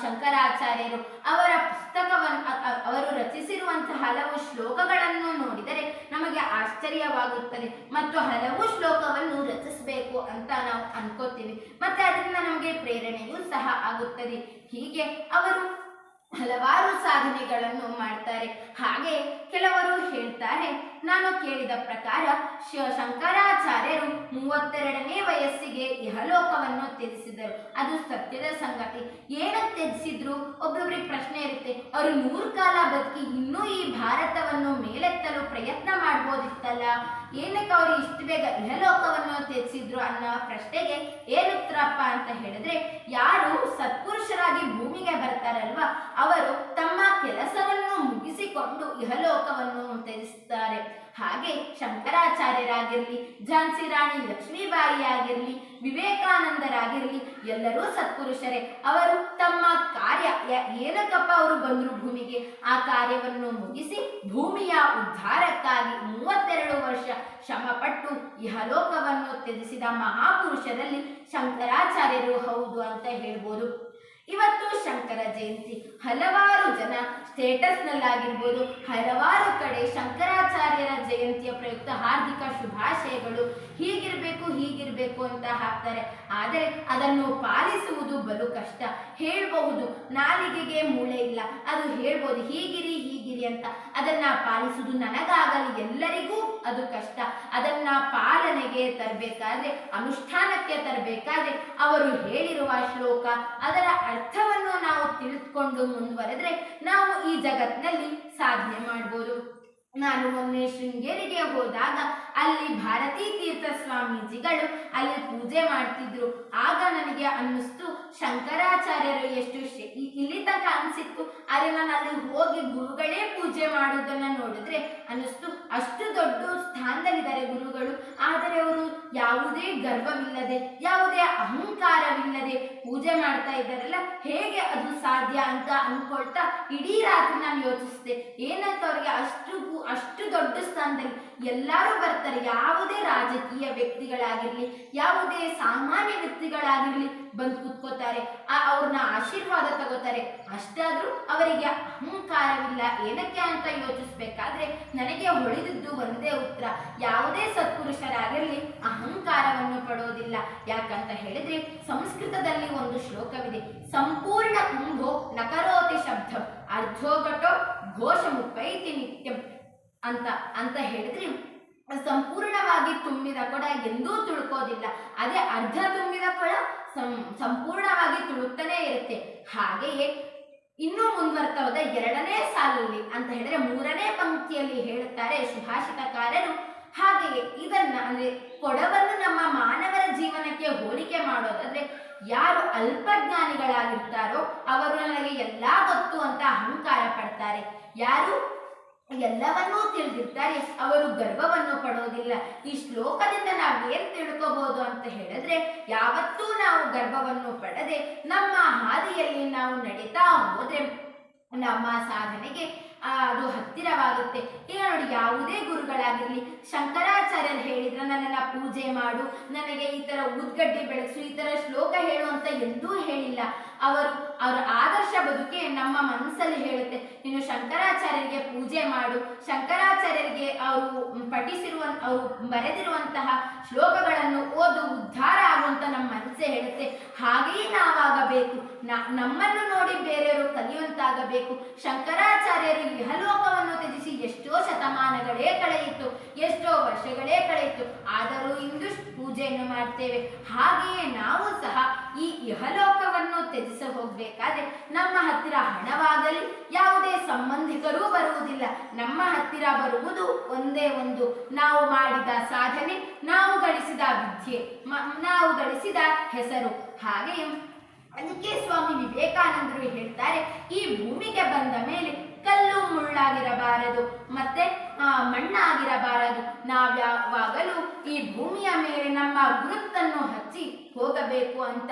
[SPEAKER 1] ಶಂಕರಾಚಾರ್ಯರು. ಅವರ ಪುಸ್ತಕವನ್ನು ಅವರು ರಚಿಸಿರುವಂತಹ ಹಲವು ಶ್ಲೋಕಗಳನ್ನು ನೋಡಿದರೆ ನಮಗೆ ಆಶ್ಚರ್ಯವಾಗುತ್ತದೆ ಮತ್ತು ಹಲವು ಶ್ಲೋಕವನ್ನು ರಚಿಸಬೇಕು ಅಂತ ನಾವು ಅನ್ಕೋತೀವಿ. ಮತ್ತೆ ಅದರಿಂದ ನಮಗೆ ಪ್ರೇರಣೆಯೂ ಸಹ ಆಗುತ್ತದೆ. ಹೀಗೆ ಅವರು ಹಲವಾರು ಸಾಧನೆಗಳನ್ನು ಮಾಡ್ತಾರೆ. ಹಾಗೆ ಕೆಲವರು ಹೇಳ್ತಾರೆ, ನಾನು ಕೇಳಿದ ಪ್ರಕಾರ ಶಂಕರಾಚಾರ್ಯರು 32ನೇ ವಯಸ್ಸಿಗೆ ಇಹಲೋಕವನ್ನು ತ್ಯಜಿಸಿದರು. ಅದು ಸತ್ಯದ ಸಂಗತಿ. ಏನಕ್ಕೆ ತ್ಯಜಿಸಿದ್ರು? ಒಬ್ಬೊಬ್ಬರಿಗೆ ಪ್ರಶ್ನೆ ಇರುತ್ತೆ, ಅವರು 100 ಕಾಲ ಬದುಕಿ ಇನ್ನೂ ಈ ಭಾರತವನ್ನು ಮೇಲೆತ್ತಲು ಪ್ರಯತ್ನ ಮಾಡ್ಬೋದಿತ್ತಲ್ಲ, ಏನಕ್ಕೆ ಅವರು ಇಷ್ಟು ಬೇಗ ಇಹಲೋಕವನ್ನು ತ್ಯಜಿಸಿದ್ರು ಅನ್ನೋ ಪ್ರಶ್ನೆಗೆ ಏನುತ್ತರಪ್ಪ ಅಂತ ಹೇಳಿದ್ರೆ, ಯಾರು ಸತ್ಪುರುಷರಾಗಿ ಭೂಮಿಗೆ ಬರ್ತಾರಲ್ವಾ ಅವರು ತಮ್ಮ ಕೆಲಸವನ್ನು ಮುಗಿಸಿಕೊಂಡು ಇಹಲೋಕವನ್ನು ತ್ಯಜಿಸುತ್ತಾರೆ. ಹಾಗೆ ಶಂಕರಾಚಾರ್ಯರಾಗಿರಲಿ, ಝಾನ್ಸಿ ರಾಣಿ ಲಕ್ಷ್ಮೀಬಾಯಿ ಆಗಿರಲಿ, ವಿವೇಕಾನಂದರಾಗಿರಲಿ ಎಲ್ಲರೂ ಸತ್ಪುರುಷರೇ. ಅವರು ತಮ್ಮ ಕಾರ್ಯ ಏನಕ್ಕಪ್ಪ ಅವರು ಬಂದರು ಭೂಮಿಗೆ, ಆ ಕಾರ್ಯವನ್ನು ಮುಗಿಸಿ ಭೂಮಿಯ ಉದ್ಧಾರಕ್ಕಾಗಿ 32 ವರ್ಷ ಶ್ರಮಪಟ್ಟು ಇಹಲೋಕವನ್ನು ತ್ಯಜಿಸಿದ ಮಹಾಪುರುಷರಲ್ಲಿ ಶಂಕರಾಚಾರ್ಯರು ಹೌದು ಅಂತ ಹೇಳ್ಬೋದು. ಇವತ್ತು ಶಂಕರ ಜಯಂತಿ. ಹಲವಾರು ಜನ ಸ್ಟೇಟಸ್ನಲ್ಲಾಗಿರ್ಬೋದು ಹಲವಾರು ಕಡೆ ಶಂಕರಾಚಾರ್ಯರ ಜಯಂತಿಯ ಪ್ರಯುಕ್ತ ಹಾರ್ದಿಕ ಶುಭಾಶಯಗಳು, ಹೀಗಿರಬೇಕು ಅಂತ ಹಾಕ್ತಾರೆ. ಆದರೆ ಅದನ್ನು ಪಾಲಿಸುವುದು ಬಲು ಕಷ್ಟ. ಹೇಳಬಹುದು, ನಾಲಿಗೆಗೆ ಮೂಳೆ ಇಲ್ಲ, ಅದು ಹೇಳ್ಬೋದು ಹೀಗಿರಿ ಅಂತ. ಅದನ್ನ ಪಾಲಿಸುವುದು ನನಗಾಗಲಿ ಎಲ್ಲರಿಗೂ ಅದು ಕಷ್ಟ. ಅದನ್ನ ಪಾಲನೆಗೆ ತರಬೇಕಾದ್ರೆ, ಅನುಷ್ಠಾನಕ್ಕೆ ತರಬೇಕಾದ್ರೆ ಅವರು ಹೇಳಿರುವ ಶ್ಲೋಕ ಅದರ ಅರ್ಥವನ್ನು ನಾವು ತಿಳಿದುಕೊಂಡು ಮುಂದುವರೆದ್ರೆ ನಾವು ಈ ಜಗತ್ತಿನಲ್ಲಿ ಸಾಧನೆ ಮಾಡ್ಬೋದು. ನಾನು ಒಮ್ಮೆ ಶೃಂಗೇರಿಗೆ ಹೋದಾಗ ಅಲ್ಲಿ ಭಾರತೀ ತೀರ್ಥ ಸ್ವಾಮೀಜಿಗಳು ಅಲ್ಲಿ ಪೂಜೆ ಮಾಡ್ತಿದ್ರು. ಆಗ ನನಗೆ ಅನ್ನಿಸ್ತು, ಶಂಕರಾಚಾರ್ಯರು ಎಷ್ಟು ಇಲ್ಲಿ ತನಕ ಅನಿಸಿತ್ತು, ಆದರೆ ನಾನು ಅಲ್ಲಿ ಹೋಗಿ ಗುರುಗಳೇ ಪೂಜೆ ಮಾಡುವುದನ್ನು ನೋಡಿದ್ರೆ ಅನ್ನಿಸ್ತು, ಅಷ್ಟು ದೊಡ್ಡ ಸ್ಥಾನದಲ್ಲಿದ್ದಾರೆ ಗುರುಗಳು. ಆದರೆ ಅವರು ಯಾವುದೇ ಗರ್ವವಿಲ್ಲದೆ, ಯಾವುದೇ ಅಹಂಕಾರವಿಲ್ಲದೆ ಪೂಜೆ ಮಾಡ್ತಾ ಇದ್ದಾರಲ್ಲ, ಹೇಗೆ ಅದು ಸಾಧ್ಯ ಅಂತ ಅನ್ಕೊಳ್ತಾ ಇಡೀ ರಾತ್ರಿ ನಾನು ಯೋಚಿಸಿದೆ. ಏನಂತ ಅವ್ರಿಗೆ ಅಷ್ಟು ದೊಡ್ಡ ಸ್ಥಾನದಲ್ಲಿ ಎಲ್ಲರೂ ಬರ್ತಾರೆ. ಯಾವುದೇ ರಾಜಕೀಯ ವ್ಯಕ್ತಿಗಳಾಗಿರ್ಲಿ, ಯಾವುದೇ ಸಾಮಾನ್ಯ ವ್ಯಕ್ತಿಗಳಾಗಿರ್ಲಿ ಬಂದು ಕೂತ್ಕೋತಾರೆ, ಅವ್ರನ್ನ ಆಶೀರ್ವಾದ ತಗೋತಾರೆ. ಅಷ್ಟಾದ್ರೂ ಅವರಿಗೆ ಅಹಂಕಾರವಿಲ್ಲ. ಏನಕ್ಕೆ ಅಂತ ಯೋಚಿಸ್ಬೇಕಾದ್ರೆ ನನಗೆ ಹೊಳೆದಿದ್ದು ಒಂದೇ ಉತ್ತರ, ಯಾವುದೇ ಸತ್ಪುರುಷರಾಗಿರ್ಲಿ ಅಹಂಕಾರವನ್ನು ಪಡೋದಿಲ್ಲ. ಯಾಕಂತ ಹೇಳಿದ್ರೆ ಸಂಸ್ಕೃತದಲ್ಲಿ ಒಂದು ಶ್ಲೋಕವಿದೆ, ಸಂಪೂರ್ಣ ಕುಂಭೋ ನಕರೋತಿ ಶಬ್ದಂ ಅರ್ಧೋಘಟೋ ಘೋಷಮುಪೈತಿ ನಿತ್ಯಂ ಅಂತ ಹೇಳಿದ್ರೆ ಸಂಪೂರ್ಣವಾಗಿ ತುಂಬಿದ ಕೊಡ ಎಂದೂ ತುಳುಕೋದಿಲ್ಲ. ಅದೇ ಅರ್ಧ ತುಂಬಿದ ಕೊಡ ಸಂಪೂರ್ಣವಾಗಿ ತುಳುಕ್ತಾನೆ ಇರುತ್ತೆ. ಹಾಗೆಯೇ ಇನ್ನೂ ಮುಂದುವರ್ತಾ ಹೋದ 2ನೇ ಸಾಲಲ್ಲಿ ಅಂತ ಹೇಳಿದ್ರೆ 3ನೇ ಪಂಕ್ತಿಯಲ್ಲಿ ಹೇಳುತ್ತಾರೆ ಸುಭಾಷಿತಕಾರರು. ಹಾಗೆಯೇ ಇದನ್ನ ಅಂದ್ರೆ ಕೊಡವನ್ನು ನಮ್ಮ ಮಾನವರ ಜೀವನಕ್ಕೆ ಹೋಲಿಕೆ ಮಾಡೋದಾದ್ರೆ, ಯಾರು ಅಲ್ಪಜ್ಞಾನಿಗಳಾಗಿರ್ತಾರೋ ಅವರು ನನಗೆ ಎಲ್ಲಾ ಗೊತ್ತು ಅಂತ ಅಹಂಕಾರ ಪಡ್ತಾರೆ. ಯಾರು ಎಲ್ಲವನ್ನೂ ತಿಳಿದಿರ್ತಾರೆ ಅವರು ಗರ್ವವನ್ನು ಪಡೋದಿಲ್ಲ. ಈ ಶ್ಲೋಕದಿಂದ ನಾವೇನ್ ತಿಳ್ಕೋಬಹುದು ಅಂತ ಹೇಳಿದ್ರೆ, ಯಾವತ್ತೂ ನಾವು ಗರ್ವವನ್ನು ಪಡದೆ ನಮ್ಮ ಹಾದಿಯಲ್ಲಿ ನಾವು ನಡೀತಾ ಹೋದ್ರೆ ನಮ್ಮ ಸಾಧನೆಗೆ ಅದು ಹತ್ತಿರವಾಗುತ್ತೆ. ಈಗ ನೋಡಿ, ಯಾವುದೇ ಗುರುಗಳಾಗಿರ್ಲಿ, ಶಂಕರಾಚಾರ್ಯರು ಹೇಳಿದ್ರೆ ನನ್ನನ್ನ ಪೂಜೆ ಮಾಡು, ನನಗೆ ಈ ತರ ಊದ್ಗಡ್ಡಿ ಬೆಳೆಸು, ಈ ತರ ಶ್ಲೋಕ ಹೇಳು ಅಂತ ಎಂದೂ ಹೇಳಿಲ್ಲ. ಅವರ ಆದರ್ಶ ಬದುಕೆ ನಮ್ಮ ಮನಸ್ಸಲ್ಲಿ ಹೇಳುತ್ತೆ, ನೀನು ಶಂಕರಾಚಾರ್ಯರಿಗೆ ಪೂಜೆ ಮಾಡು, ಶಂಕರಾಚಾರ್ಯರಿಗೆ ಅವರು ಅವರು ಬರೆದಿರುವಂತಹ ಶ್ಲೋಕಗಳನ್ನು ಓದು, ಉದ್ಧಾರ ಆಗುವಂತ ನಮ್ಮ ಮನಸ್ಸೇ ಹೇಳುತ್ತೆ. ಹಾಗೆಯೇ ನಾವಾಗಬೇಕು, ನಮ್ಮನ್ನು ನೋಡಿ ಬೇರೆಯವರು ಕಲಿಯುವಂತಾಗಬೇಕು. ಶಂಕರಾಚಾರ್ಯರು ಇಹಲೋಕವನ್ನು ತ್ಯಜಿಸಿ ಎಷ್ಟೋ ಶತಮಾನಗಳೇ ಕಳೆಯಿತು, ಎಷ್ಟೋ ವರ್ಷಗಳೇ ಕಳೆಯಿತು, ಆದರೂ ಇಂದು ಪೂಜೆಯನ್ನು ಮಾಡ್ತೇವೆ. ಹಾಗೆಯೇ ನಾವು ಸಹ ಈ ಇಹಲೋಕವನ್ನು ತ್ಯಜಿಸ ಹೋಗ್ಬೇಕಾದ್ರೆ ನಮ್ಮ ಹತ್ತಿರ ಹಣವಾಗಲಿ ಯಾವುದೇ ಸಂಬಂಧಿಕರೂ ಬರುವುದಿಲ್ಲ. ನಮ್ಮ ಹತ್ತಿರ ಬರುವುದು ಒಂದೇ ಒಂದು, ನಾವು ಮಾಡಿದ ಸಾಧನೆ, ನಾವು ಗಳಿಸಿದ ವಿದ್ಯೆ, ನಾವು ಗಳಿಸಿದ ಹೆಸರು. ಹಾಗೆಯೇ ಅದಕ್ಕೆ ಸ್ವಾಮಿ ವಿವೇಕಾನಂದರು ಹೇಳ್ತಾರೆ, ಈ ಭೂಮಿಗೆ ಬಂದ ಮೇಲೆ ಕಲ್ಲು ಮುಳ್ಳಾಗಿರಬಾರದು, ಮತ್ತೆ ಮಣ್ಣಾಗಿರಬಾರದು. ನಾವ್ಯಾವಾಗಲೂ ಈ ಭೂಮಿಯ ಮೇಲೆ ನಮ್ಮ ಗುರುತನ್ನು ಹಚ್ಚಿ ಹೋಗಬೇಕು ಅಂತ.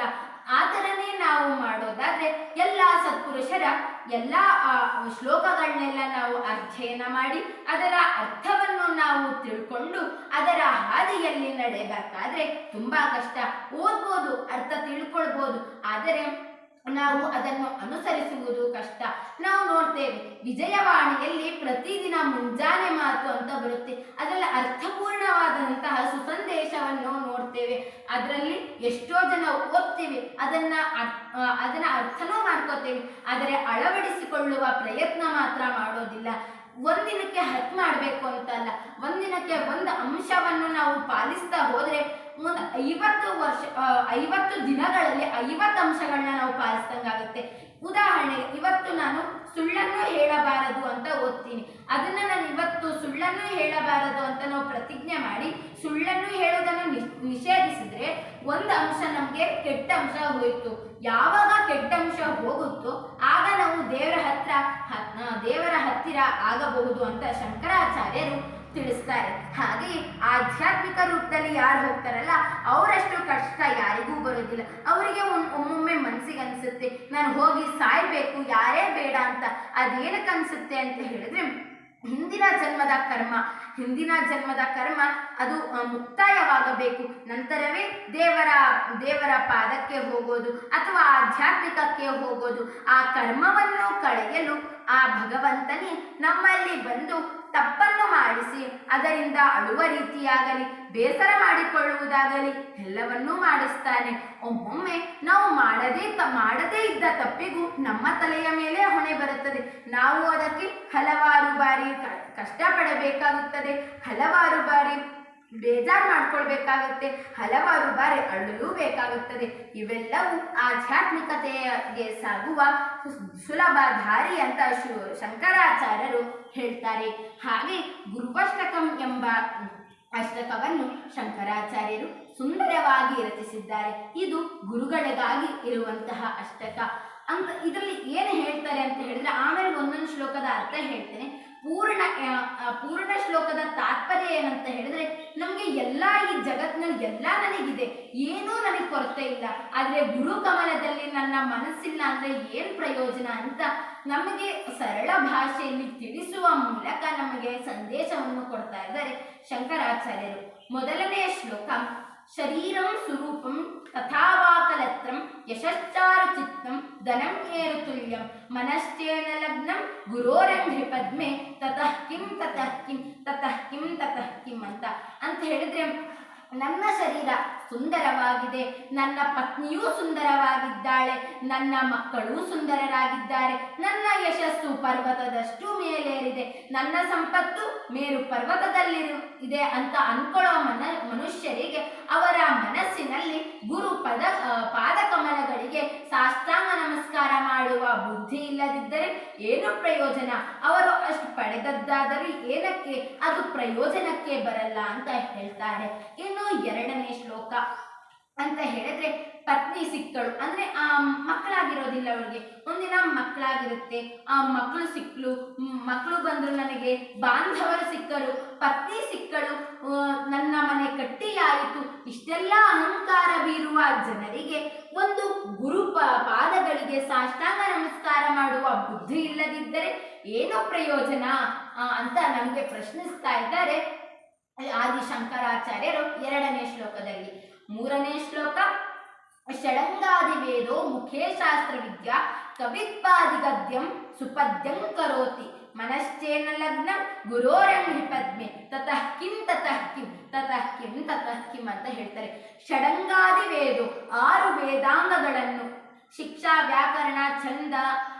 [SPEAKER 1] ಆತರನೇ ನಾವು ಮಾಡೋದಾದ್ರೆ ಎಲ್ಲ ಸತ್ಪುರುಷರ ಎಲ್ಲ ಶ್ಲೋಕಗಳನ್ನೆಲ್ಲ ನಾವು ಅಧ್ಯಯನ ಮಾಡಿ ಅದರ ಅರ್ಥವನ್ನು ನಾವು ತಿಳ್ಕೊಂಡು ಅದರ ಹಾದಿಯಲ್ಲಿ ನಡೆಯಬೇಕಾದ್ರೆ ತುಂಬಾ ಕಷ್ಟ. ಓದ್ಬೋದು, ಅರ್ಥ ತಿಳ್ಕೊಳ್ಬೋದು, ಆದರೆ ನಾವು ಅದನ್ನು ಅನುಸರಿಸುವುದು ಕಷ್ಟ. ನಾವು ನೋಡ್ತೇವೆ ವಿಜಯವಾಣಿಯಲ್ಲಿ ಪ್ರತಿದಿನ ಮುಂಜಾನೆ ಮಾತು ಅಂತ ಬರುತ್ತೆ, ಅದರಲ್ಲಿ ಅರ್ಥಪೂರ್ಣವಾದಂತಹ ಸುಸಂದೇಶವನ್ನು ನೋಡ್ತೇವೆ. ಅದರಲ್ಲಿ ಎಷ್ಟೋ ಜನ ಓದ್ತೇವೆ, ಅದನ್ನ ಅರ್ಥನೂ ಮಾಡ್ಕೋತೇವೆ, ಆದರೆ ಅಳವಡಿಸಿಕೊಳ್ಳುವ ಪ್ರಯತ್ನ ಮಾತ್ರ ಮಾಡೋದಿಲ್ಲ. ಒಂದಿನಕ್ಕೆ 10 ಮಾಡಬೇಕು ಅಂತಲ್ಲ, ಒಂದಿನಕ್ಕೆ ಒಂದು ಅಂಶವನ್ನು ನಾವು ಪಾಲಿಸ್ತಾ ಹೋದ್ರೆ 50 ದಿನಗಳಲ್ಲಿ 50 ಅಂಶಗಳನ್ನ ನಾವು ಪಾಲಿಸ್ದಂಗಾಗುತ್ತೆ. ಉದಾಹರಣೆಗೆ ಇವತ್ತು ನಾನು ಸುಳ್ಳನ್ನು ಹೇಳಬಾರದು ಅಂತ ಓದ್ತೀನಿ, ಅದನ್ನ ನಾನು ಇವತ್ತು ಸುಳ್ಳನ್ನು ಹೇಳಬಾರದು ಅಂತ ನಾವು ಪ್ರತಿಜ್ಞೆ ಮಾಡಿ ಸುಳ್ಳನ್ನು ಹೇಳೋದನ್ನು ನಿಷೇಧಿಸಿದ್ರೆ ಒಂದು ಅಂಶ ನಮಗೆ ಕೆಟ್ಟ ಅಂಶ ಹೋಯಿತು. ಯಾವಾಗ ಕೆಟ್ಟ ಅಂಶ ಹೋಗುತ್ತೋ ಆಗ ನಾವು ದೇವರ ಹತ್ತಿರ ಆಗಬಹುದು ಅಂತ ಶಂಕರಾಚಾರ್ಯರು ತಿಳಿಸ್ತಾರೆ. ಹಾಗೆ ಆಧ್ಯಾತ್ಮಿಕ ರೂಪದಲ್ಲಿ ಯಾರು ಹೋಗ್ತಾರಲ್ಲ ಅವರಷ್ಟು ಕಷ್ಟ ಯಾರಿಗೂ ಬರೋದಿಲ್ಲ. ಅವರಿಗೆ ಒಮ್ಮೊಮ್ಮೆ ಮನಸ್ಸಿಗೆ ಅನ್ಸುತ್ತೆ ನಾನು ಹೋಗಿ ಸಾಯ್ಬೇಕು, ಯಾರೇ ಬೇಡ ಅಂತ. ಅದೇನಕ್ಕೆ ಅನ್ಸುತ್ತೆ ಅಂತ ಹೇಳಿದ್ರೆ ಹಿಂದಿನ ಜನ್ಮದ ಕರ್ಮ ಅದು ಮುಕ್ತಾಯವಾಗಬೇಕು, ನಂತರವೇ ದೇವರ ಪಾದಕ್ಕೆ ಹೋಗೋದು ಅಥವಾ ಆಧ್ಯಾತ್ಮಿಕಕ್ಕೆ ಹೋಗೋದು. ಆ ಕರ್ಮವನ್ನು ಕಳೆಯಲು ಆ ಭಗವಂತನೇ ನಮ್ಮಲ್ಲಿ ಬಂದು ತಪ್ಪನ್ನು ಮಾಡಿಸಿ ಅದರಿಂದ ಅಳುವ ರೀತಿಯಾಗಲಿ ಬೇಸರ ಮಾಡಿಕೊಳ್ಳುವುದಾಗಲಿ ಎಲ್ಲವನ್ನೂ ಮಾಡಿಸ್ತಾನೆ. ಒಮ್ಮೊಮ್ಮೆ ನಾವು ಮಾಡದೇ ಇದ್ದ ತಪ್ಪಿಗೂ ನಮ್ಮ ತಲೆಯ ಮೇಲೆ ಹೊಣೆ ಬರುತ್ತದೆ. ನಾವು ಅದಕ್ಕೆ ಹಲವಾರು ಬಾರಿ ಕಷ್ಟಪಡಬೇಕಾಗುತ್ತದೆ, ಹಲವಾರು ಬಾರಿ ಬೇಜಾರು ಮಾಡ್ಕೊಳ್ಬೇಕಾಗುತ್ತೆ, ಹಲವಾರು ಬಾರಿ ಅಳಲು ಬೇಕಾಗುತ್ತದೆ. ಇವೆಲ್ಲವೂ ಆಧ್ಯಾತ್ಮಿಕತೆಗೆ ಸಾಗುವ ಸುಲಭ ದಾರಿ ಅಂತ ಶಂಕರಾಚಾರ್ಯರು ಹೇಳ್ತಾರೆ. ಹಾಗೆ ಗುರುವಷ್ಟಕಂ ಎಂಬ ಅಷ್ಟಕವನ್ನು ಶಂಕರಾಚಾರ್ಯರು ಸುಂದರವಾಗಿ ರಚಿಸಿದ್ದಾರೆ. ಇದು ಗುರುಗಳಿಗಾಗಿ ಇರುವಂತಹ ಅಷ್ಟಕ ಅಂತ. ಇದರಲ್ಲಿ ಏನು ಹೇಳ್ತಾರೆ ಅಂತ ಹೇಳಿದ್ರೆ ಆಮೇಲೆ ಒಂದೊಂದು ಶ್ಲೋಕದ ಅರ್ಥ ಹೇಳ್ತೇನೆ. ಪೂರ್ಣ ಶ್ಲೋಕದ ತಾತ್ಪರ್ಯ ಏನಂತ ಹೇಳಿದ್ರೆ, ನಮಗೆ ಎಲ್ಲ ಈ ಜಗತ್ತಿನಲ್ಲಿ ಎಲ್ಲ ನನಗಿದೆ, ಏನೂ ನನಗೆ ಕೊರತೆ ಅವಶ್ಯಕತೆ ಇಲ್ಲ, ಆದರೆ ಗುರುಕಮಲದಲ್ಲಿ ನನ್ನ ಮನಸ್ಸಿಲ್ಲ ಅಂದರೆ ಏನು ಪ್ರಯೋಜನ ಅಂತ ನಮಗೆ ಸರಳ ಭಾಷೆಯಲ್ಲಿ ತಿಳಿಸುವ ಮೂಲಕ ನಮಗೆ ಸಂದೇಶವನ್ನು ಕೊಡ್ತಾ ಇದ್ದಾರೆ ಶಂಕರಾಚಾರ್ಯರು. ಮೊದಲನೆಯ ಶ್ಲೋಕ: ಶರೀರಂ ಸ್ವರೂಪಂ ತಥಾವಾಕಲತ್ರಂ ಯಶಶ್ಚಾರು ಚಿತ್ತಂ ಧನಂ ಏರು ತುಲ್ಯಂ ಮನಶ್ಚೇನ ಲಗ್ನಂ ಗುರೋರಂಘ್ರಿ ಪದ್ಮೆ ತತಃ ಕಿಂ ತತಃ ಕಿಂ ತತಃ ಕಿಂ ತತಃ ಕಿಂ ಅಂತ ಹೇಳಿದ್ರೆ, ನನ್ನ ಶರೀರ ಸುಂದರವಾಗಿದೆ, ನನ್ನ ಪತ್ನಿಯೂ ಸುಂದರವಾಗಿದ್ದಾಳೆ, ನನ್ನ ಮಕ್ಕಳೂ ಸುಂದರರಾಗಿದ್ದಾರೆ, ನನ್ನ ಯಶಸ್ಸು ಪರ್ವತದಷ್ಟು ಮೇಲೇರಿದೆ, ನನ್ನ ಸಂಪತ್ತು ಮೇರು ಪರ್ವತದಲ್ಲಿ ಇದೆ ಅಂತ ಅನ್ಕೊಳ್ಳೋ ಮನುಷ್ಯರಿಗೆ ಅವರ ಮನಸ್ಸಿನಲ್ಲಿ ಗುರು ಪಾದಕಮಲಗಳಿಗೆ ಸಾಷ್ಟಾಂಗ ನಮಸ್ಕಾರ ಮಾಡುವ ಬುದ್ಧಿ ಇಲ್ಲದಿದ್ದರೆ ಏನು ಪ್ರಯೋಜನ? ಅವರು ಅಷ್ಟು ಪಡೆದದ್ದಾದರೂ ಏನಕ್ಕೆ, ಅದು ಪ್ರಯೋಜನಕ್ಕೆ ಬರಲ್ಲ ಅಂತ ಹೇಳ್ತಾರೆ. ಇನ್ನು ಎರಡನೇ ಶ್ಲೋಕ ಅಂತ ಹೇಳಿದ್ರೆ, ಪತ್ನಿ ಸಿಕ್ಕಳು ಅಂದ್ರೆ ಮಕ್ಕಳಾಗಿರೋದಿಲ್ಲ, ಅವಳಿಗೆ ಒಂದಿನ ಮಕ್ಕಳಾಗಿರುತ್ತೆ, ಆ ಮಕ್ಕಳು ಸಿಕ್ಕಳು, ಮಕ್ಕಳು ಬಂದ್ರು, ನನಗೆ ಬಾಂಧವರು ಸಿಕ್ಕರು, ಪತ್ನಿ ಸಿಕ್ಕಳು, ನನ್ನ ಮನೆ ಕಟ್ಟಿಯಾಯಿತು. ಇಷ್ಟೆಲ್ಲ ಅಹಂಕಾರ ಬೀರುವ ಜನರಿಗೆ ಒಂದು ಗುರು ಪಾದಗಳಿಗೆ ಸಾಷ್ಟಾಂಗ ನಮಸ್ಕಾರ ಮಾಡುವ ಬುದ್ಧಿ ಇಲ್ಲದಿದ್ದರೆ ಏನು ಪ್ರಯೋಜನ ಅಂತ ನಮಗೆ ಪ್ರಶ್ನಿಸ್ತಾ ಇದ್ದಾರೆ ಆದಿಶಂಕರಾಚಾರ್ಯರು ಎರಡನೇ ಶ್ಲೋಕದಲ್ಲಿ. ಮೂರನೇ ಶ್ಲೋಕ: ಷಡಂಗಾದಿ ವೇದೋ ಮುಖೇ ಶಾಸ್ತ್ರ ವಿದ್ಯಾ ಕವಿತ್ವಾದಿ ಗದ್ಯಂ ಸುಪದ್ಯಂ ಕರೋತಿ ಮನಶ್ಚೇನ ಲಗ್ನಂ ಗುರೋರಂಘ್ರಿ ಪದ್ಮೆ ತತಃ ಕಿಂ ತತಃ ಕಿಂ ತತಃ ಕಿಂ ತತಃ ಕಿಂ ಅಂತ ಹೇಳ್ತಾರೆ. ಷಡಂಗಾದಿ ವೇದೋ 6 ವೇದಾಂಗಗಳನ್ನು, ಶಿಕ್ಷಾ, ವ್ಯಾಕರಣ, ಛಂದ,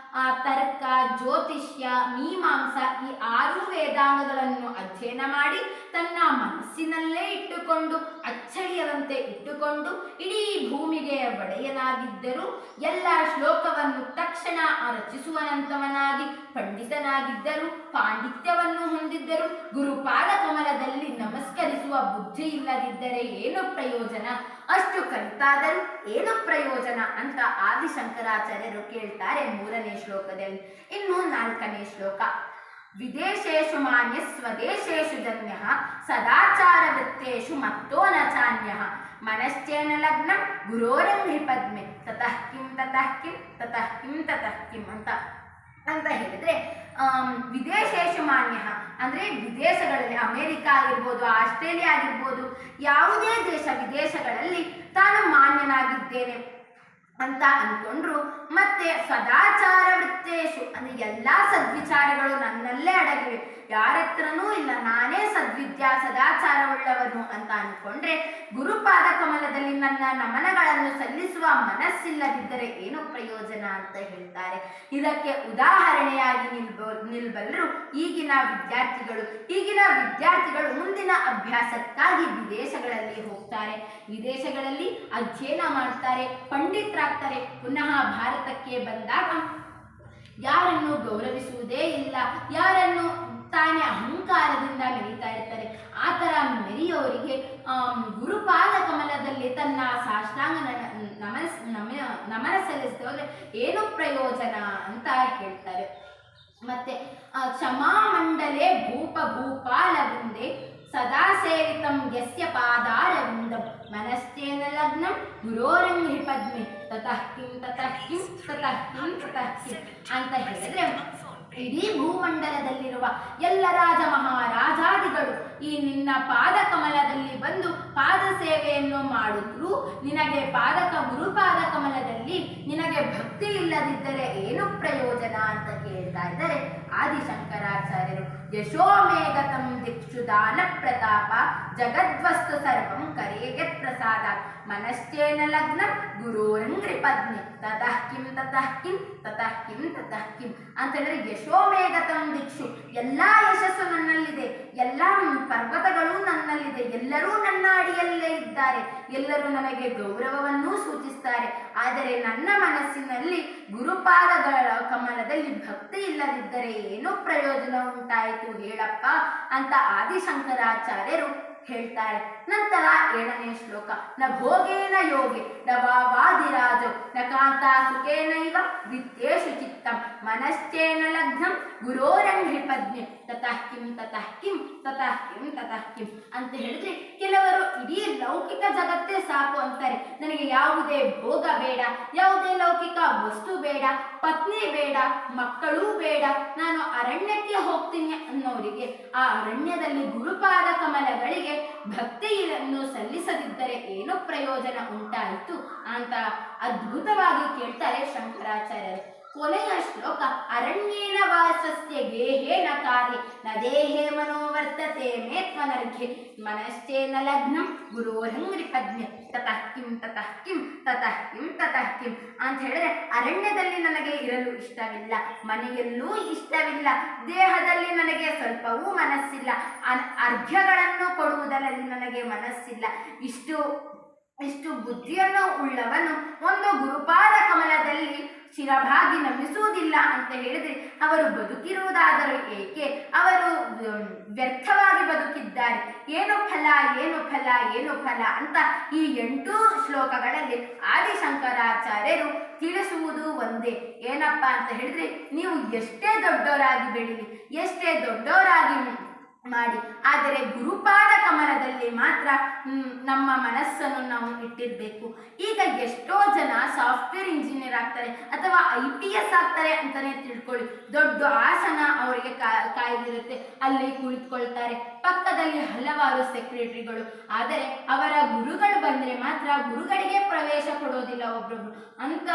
[SPEAKER 1] ತರ್ಕ, ಜ್ಯೋತಿಷ್ಯ, ಮೀಮಾಂಸ, ಈ 6 ವೇದಾಂಗಗಳನ್ನು ಅಧ್ಯಯನ ಮಾಡಿ ತನ್ನ ಮನಸ್ಸಿನಲ್ಲೇ ಇಟ್ಟುಕೊಂಡು, ಅಚ್ಚಳಿಯದಂತೆ ಇಟ್ಟುಕೊಂಡು, ಇಡೀ ಭೂಮಿಗೆ ಒಡೆಯನಾಗಿದ್ದರೂ, ಎಲ್ಲ ಶ್ಲೋಕವನ್ನು ತಕ್ಷಣ ರಚಿಸುವಂತವನಾಗಿ, ಪಂಡಿತನಾಗಿದ್ದರೂ, ಪಾಂಡಿತ್ಯವನ್ನು ಹೊಂದಿದ್ದರೂ, ಗುರುಪಾದ ಕಮಲದಲ್ಲಿ ನಮಸ್ಕರಿಸುವ ಬುದ್ಧಿ ಇಲ್ಲದಿದ್ದರೆ ಏನು ಪ್ರಯೋಜನ? ಅಷ್ಟು ಕಲಿತಾದರೂ ಏನು ಪ್ರಯೋಜನ ಅಂತ ಆದಿಶಂಕರಾಚಾರ್ಯರು ಕೇಳ್ತಾರೆ ಮೂರನೇ ಶ್ಲೋಕದಲ್ಲಿ. ಇನ್ನು ನಾಲ್ಕನೇ ಶ್ಲೋಕ: ವಿದೇಶೇಷು ಮಾನ್ಯ ಸ್ವದೇಶೇಷು ಜನ್ಯ ಸದಾಚಾರ ವೃತ್ತೇಷು ಮತ್ತೋ ನ ಚಾನ್ಯ ಮನಶ್ಚೇನ ಲಗ್ನಂ ಗುರೋರಂಘ್ರಿ ಪದ್ಮೆ ತತಃ ಕಿಂ ತತಃ ಕಿಂ ತತಃ ಕಿಂ ತತಃ ಕಿಂ ಅಂತ ಹೇಳಿದ್ರೆ, ವಿದೇಶೇಷು ಮಾನ್ಯ ಅಂದರೆ ವಿದೇಶಗಳಲ್ಲಿ, ಅಮೆರಿಕ ಆಗಿರ್ಬೋದು, ಆಸ್ಟ್ರೇಲಿಯಾ ಆಗಿರ್ಬೋದು, ಯಾವುದೇ ವಿದೇಶಗಳಲ್ಲಿ ತಾನು ಮಾನ್ಯನಾಗಿದ್ದೇನೆ ಅಂತ ಅಂದ್ಕೊಂಡ್ರು. ಮತ್ತೆ ಸದಾಚಾರ ವೃತ್ತೇಶು ಅಂದರೆ ಎಲ್ಲ ಸದ್ವಿಚಾರಗಳು ನನ್ನಲ್ಲೇ ಅಡಗಿವೆ, ಯಾರ ಹತ್ರನೂ ಇಲ್ಲ, ನಾನೇ ಸದಾಚಾರವುಳ್ಳವನು ಅಂತ ಅಂದ್ಕೊಂಡ್ರೆ, ಗುರುಪಾದ ಕಮಲದಲ್ಲಿ ನನ್ನ ನಮನಗಳನ್ನು ಸಲ್ಲಿಸುವ ಮನಸ್ಸಿಲ್ಲದಿದ್ದರೆ ಏನು ಪ್ರಯೋಜನ ಅಂತ ಹೇಳ್ತಾರೆ. ಇದಕ್ಕೆ ಉದಾಹರಣೆಯಾಗಿ ನಿಲ್ಬಲ್ಲರು ಈಗಿನ ವಿದ್ಯಾರ್ಥಿಗಳು ಮುಂದಿನ ಅಭ್ಯಾಸಕ್ಕಾಗಿ ವಿದೇಶಗಳಲ್ಲಿ ಹೋಗ್ತಾರೆ, ವಿದೇಶಗಳಲ್ಲಿ ಅಧ್ಯಯನ ಮಾಡ್ತಾರೆ, ಪಂಡಿತರಾಗ್ತಾರೆ. ಪುನಃ ಭಾರತಕ್ಕೆ ಬಂದಾಗ ಯಾರನ್ನು ಗೌರವಿಸುವುದೇ ಇಲ್ಲ, ಯಾರನ್ನು ತಾನೇ ಅಹಂಕಾರದಿಂದ ಮೆರೀತಾ ಇರ್ತಾರೆ. ಆ ಥರ ಮೆರೆಯೋರಿಗೆ ಗುರುಪಾದ ಕಮಲದಲ್ಲಿ ತನ್ನ ಸಾಷ್ಟಾಂಗ ನಮನ ಸಲ್ಲಿಸಿದವರಿಗೆ ಏನು ಪ್ರಯೋಜನ ಅಂತ ಹೇಳ್ತಾರೆ. ಮತ್ತೆ ಕ್ಷಮಾಮಂಡಲೆ ಭೂಪಾಲ ವೃಂದೆ ಸದಾ ಸೇವಿತಂ ಯಸ್ಯ ಪಾದಾರವಿಂದಂ ಮನಶ್ಚೇನ ಲಗ್ನಂ ಗುರೋರಂಘ್ರಿ ಪದ್ಮೆ ತತಃ ಕಿಂ ತತಃ ಕಿಂ ತತಃ ಕಿಂ ತತಃ ಕಿಂ ಅಂತ ಹೇಳಿದ್ರೆ, ಇಡೀ ಭೂಮಂಡಲದಲ್ಲಿರುವ ಎಲ್ಲ ರಾಜ ಮಹಾರಾಜಾದಿಗಳು ಈ ನಿನ್ನ ಪಾದ ಕಮಲದಲ್ಲಿ ಬಂದು ಪಾದ ಸೇವೆಯನ್ನು ಮಾಡಿದ್ರು, ನಿನಗೆ ಗುರುಪಾದ ಕಮಲದಲ್ಲಿ ನಿನಗೆ ಭಕ್ತಿ ಇಲ್ಲದಿದ್ದರೆ ಏನು ಪ್ರಯೋಜನ ಅಂತ ಕೇಳ್ತಾ ಇದ್ದಾರೆ ಆದಿಶಂಕರಾಚಾರ್ಯರು. ಯಶೋಮೇಘತಂ ದಿಕ್ಷು ದಾನ ಪ್ರತಾಪ ಜಗದ್ವಸ್ತು ಸರ್ವಂ ಕರೇಯತ್ ಪ್ರಸಾದ ಮನಶ್ಚೇನ ಲಗ್ನಂ ಗುರೋರಂಘ್ರಿ ಪದ್ಮೆ ತತಃ ಕಿಂ ತತಃ ಕಿಂ ತತಃ ಕಿಂ ತತಃ ಕಿಂ ಅಂತ ಹೇಳಿದ್ರೆ, ಯಶೋಮೇಘತಂ ದಿಕ್ಷು ಎಲ್ಲ ಯಶಸ್ಸು ನನ್ನಲ್ಲಿದೆ, ಎಲ್ಲ ಪರ್ವತಗಳು ನನ್ನಲ್ಲಿದೆ, ಎಲ್ಲರೂ ನನ್ನ ಅಡಿಯಲ್ಲೇ ಇದ್ದಾರೆ, ಎಲ್ಲರೂ ನನಗೆ ಗೌರವವನ್ನೂ ಸೂಚಿಸ್ತಾರೆ. ಆದರೆ ನನ್ನ ಮನಸ್ಸಿನಲ್ಲಿ ಗುರುಪಾದಗಳ ಕಮಲದಲ್ಲಿ ಭಕ್ತಿ ಇಲ್ಲದಿದ್ದರೆ ಏನು ಪ್ರಯೋಜನ ಉಂಟಾಯಿತು ಹೇಳಪ್ಪ ಅಂತ ಆದಿಶಂಕರಾಚಾರ್ಯರು ಹೇಳ್ತಾರೆ. ನಂತರ 7ನೇ ಶ್ಲೋಕ: ನ ಭೋಗೇನ ಯೋಗೆ ನ ವಾದಿರಾಜೋ ನ ಕಾಂತ ಸುಖೇನೈವ ವಿತ್ತೇಷು ಚಿತ್ತಂ ಮನಶ್ಚೇನ ಲಗ್ನಂ ಗುರೋರಂಘ್ರಿ ಪದ್ಮೆ ತತಃ ಕಿಂ ತತಃ ಕಿಂ ತತಃ ಕಿಂ ತತಃ ಕಿಂ ಅಂತ ಹೇಳಿದ್ರೆ, ಕೆಲವರು ಇಡೀ ಲೌಕಿಕ ಜಗತ್ತೇ ಸಾಕು ಅಂತಾರೆ, ನನಗೆ ಯಾವುದೇ ಭೋಗ ಬೇಡ, ಯಾವುದೇ ಲೌಕಿಕ ವಸ್ತು ಬೇಡ, ಪತ್ನಿ ಬೇಡ, ಮಕ್ಕಳೂ ಬೇಡ, ನಾನು ಅರಣ್ಯಕ್ಕೆ ಹೋಗ್ತೀನಿ ಅನ್ನೋರಿಗೆ ಆ ಅರಣ್ಯದಲ್ಲಿ ಗುರುಪಾದ ಕಮಲಗಳಿಗೆ ಭಕ್ತಿಯನ್ನು ಸಲ್ಲಿಸದಿದ್ದರೆ ಏನು ಪ್ರಯೋಜನ ಉಂಟಾಯಿತು ಅಂತ ಅದ್ಭುತವಾಗಿ ಕೇಳ್ತಾರೆ ಶಂಕರಾಚಾರ್ಯರು. ಕೊನೆಯ ಶ್ಲೋಕ, ಅರಣ್ಯೇನ ವಾಸಸ್ಯ ಗೇಹೇನ ಕಾರ್ಯ ನ ದೇಹೇ ಮನೋವರ್ತತೆ ಮೇತ್ವನರ್ಘ್ಯ ಮನಶ್ಚೇನ ಲಗ್ನಂ ಗುರೋರಂಗ್ರಿಪದ್ಮ್ಯ ತತಃ ಕಿಂ ತತಃ ಕಿಂ ತತಃ ಕಿಂ ತತಃ ಕಿಂ ಅಂತ ಹೇಳಿದ್ರೆ, ಅರಣ್ಯದಲ್ಲಿ ನನಗೆ ಇರಲು ಇಷ್ಟವಿಲ್ಲ, ಮನೆಯಲ್ಲೂ ಇಷ್ಟವಿಲ್ಲ, ದೇಹದಲ್ಲಿ ನನಗೆ ಸ್ವಲ್ಪವೂ ಮನಸ್ಸಿಲ್ಲ, ಅರ್ಘ್ಯಗಳನ್ನು ಕೊಡುವುದರಲ್ಲಿ ನನಗೆ ಮನಸ್ಸಿಲ್ಲ. ಇಷ್ಟು ಬುದ್ಧಿಯನ್ನು ಉಳ್ಳವನು ಒಂದು ಗುರುಪಾದ ಕಮಲದಲ್ಲಿ ಶಿರಭಾಗಿ ನಮಿಸುವುದಿಲ್ಲ ಅಂತ ಹೇಳಿದ್ರೆ ಅವರು ಬದುಕಿರುವುದಾದರೂ ಏಕೆ? ಅವರು ವ್ಯರ್ಥವಾಗಿ ಬದುಕಿದ್ದಾರೆ. ಏನು ಫಲ, ಏನು ಫಲ, ಏನು ಫಲ ಅಂತ ಈ 8 ಶ್ಲೋಕಗಳಲ್ಲಿ ಆದಿಶಂಕರಾಚಾರ್ಯರು ತಿಳಿಸುವುದು ಒಂದೇ. ಏನಪ್ಪ ಅಂತ ಹೇಳಿದ್ರೆ, ನೀವು ಎಷ್ಟೇ ದೊಡ್ಡವರಾಗಿ ಬೆಳೀಲಿ, ಎಷ್ಟೇ ದೊಡ್ಡವರಾಗಿ ಮಾಡಿ, ಆದರೆ ಗುರುಪಾದ ಕಮಲದಲ್ಲಿ ಮಾತ್ರ ನಮ್ಮ ಮನಸ್ಸನ್ನು ನಾವು ಇಟ್ಟಿರಬೇಕು. ಈಗ ಎಷ್ಟೋ ಜನ ಸಾಫ್ಟ್ವೇರ್ ಇಂಜಿನಿಯರ್ ಆಗ್ತಾರೆ ಅಥವಾ IPS ಆಗ್ತಾರೆ ಅಂತಾನೆ ತಿಳ್ಕೊಳ್ಳಿ. ದೊಡ್ಡ ಆಸನ ಅವರಿಗೆ ಕಾಯ್ದಿರುತ್ತೆ, ಅಲ್ಲಿ ಕುಳಿತುಕೊಳ್ತಾರೆ, ಪಕ್ಕದಲ್ಲಿ ಹಲವಾರು ಸೆಕ್ರೆಟರಿಗಳು. ಆದರೆ ಅವರ ಗುರುಗಳು ಬಂದರೆ ಮಾತ್ರ ಗುರುಗಳಿಗೆ ಪ್ರವೇಶ ಕೊಡೋದಿಲ್ಲ ಒಬ್ಬೊಬ್ರು. ಅಂತ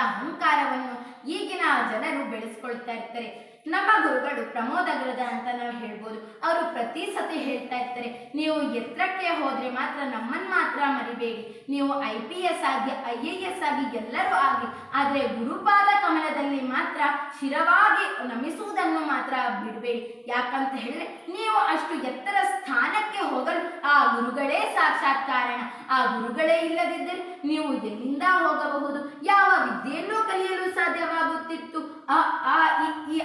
[SPEAKER 1] ಅಹಂಕಾರವನ್ನು ಈಗಿನ ಜನರು ಬೆಳೆಸ್ಕೊಳ್ತಾ ಇರ್ತಾರೆ. ನಮ್ಮ ಗುರುಗಳು ಪ್ರಮೋದಗ್ರದ ಅಂತ ನಾವು ಹೇಳ್ಬೋದು. ಅವರು ಪ್ರತಿ ಸತಿ ಹೇಳ್ತಾ ಇರ್ತಾರೆ, ನೀವು ಎತ್ತರಕ್ಕೆ ಹೋದ್ರೆ ಮಾತ್ರ ನಮ್ಮನ್ನು ಮಾತ್ರ ಮರಿಬೇಡಿ, ನೀವು IPS ಆಗಿ IAS ಆಗಿ ಎಲ್ಲರೂ ಆಗಿ, ಆದರೆ ಗುರುಪಾದ ಕಮಲದಲ್ಲಿ ಮಾತ್ರ ಶಿರವಾಗಿ ನಮಿಸುವುದನ್ನು ಮಾತ್ರ ಬಿಡಬೇಡಿ. ಯಾಕಂತ ಹೇಳಿದ್ರೆ, ನೀವು ಅಷ್ಟು ಎತ್ತರ ಸ್ಥಾನಕ್ಕೆ ಹೋಗಲು ಆ ಗುರುಗಳೇ ಸಾಕ್ಷಾತ್ ಕಾರಣ. ಆ ಗುರುಗಳೇ ಇಲ್ಲದಿದ್ದರೆ ನೀವು ಎಲ್ಲಿಂದ ಹೋಗಬಹುದು? ಯಾವ ವಿದ್ಯೆಯನ್ನು ಕಲಿಯಲು ಸಾಧ್ಯವಾಗುತ್ತಿತ್ತು?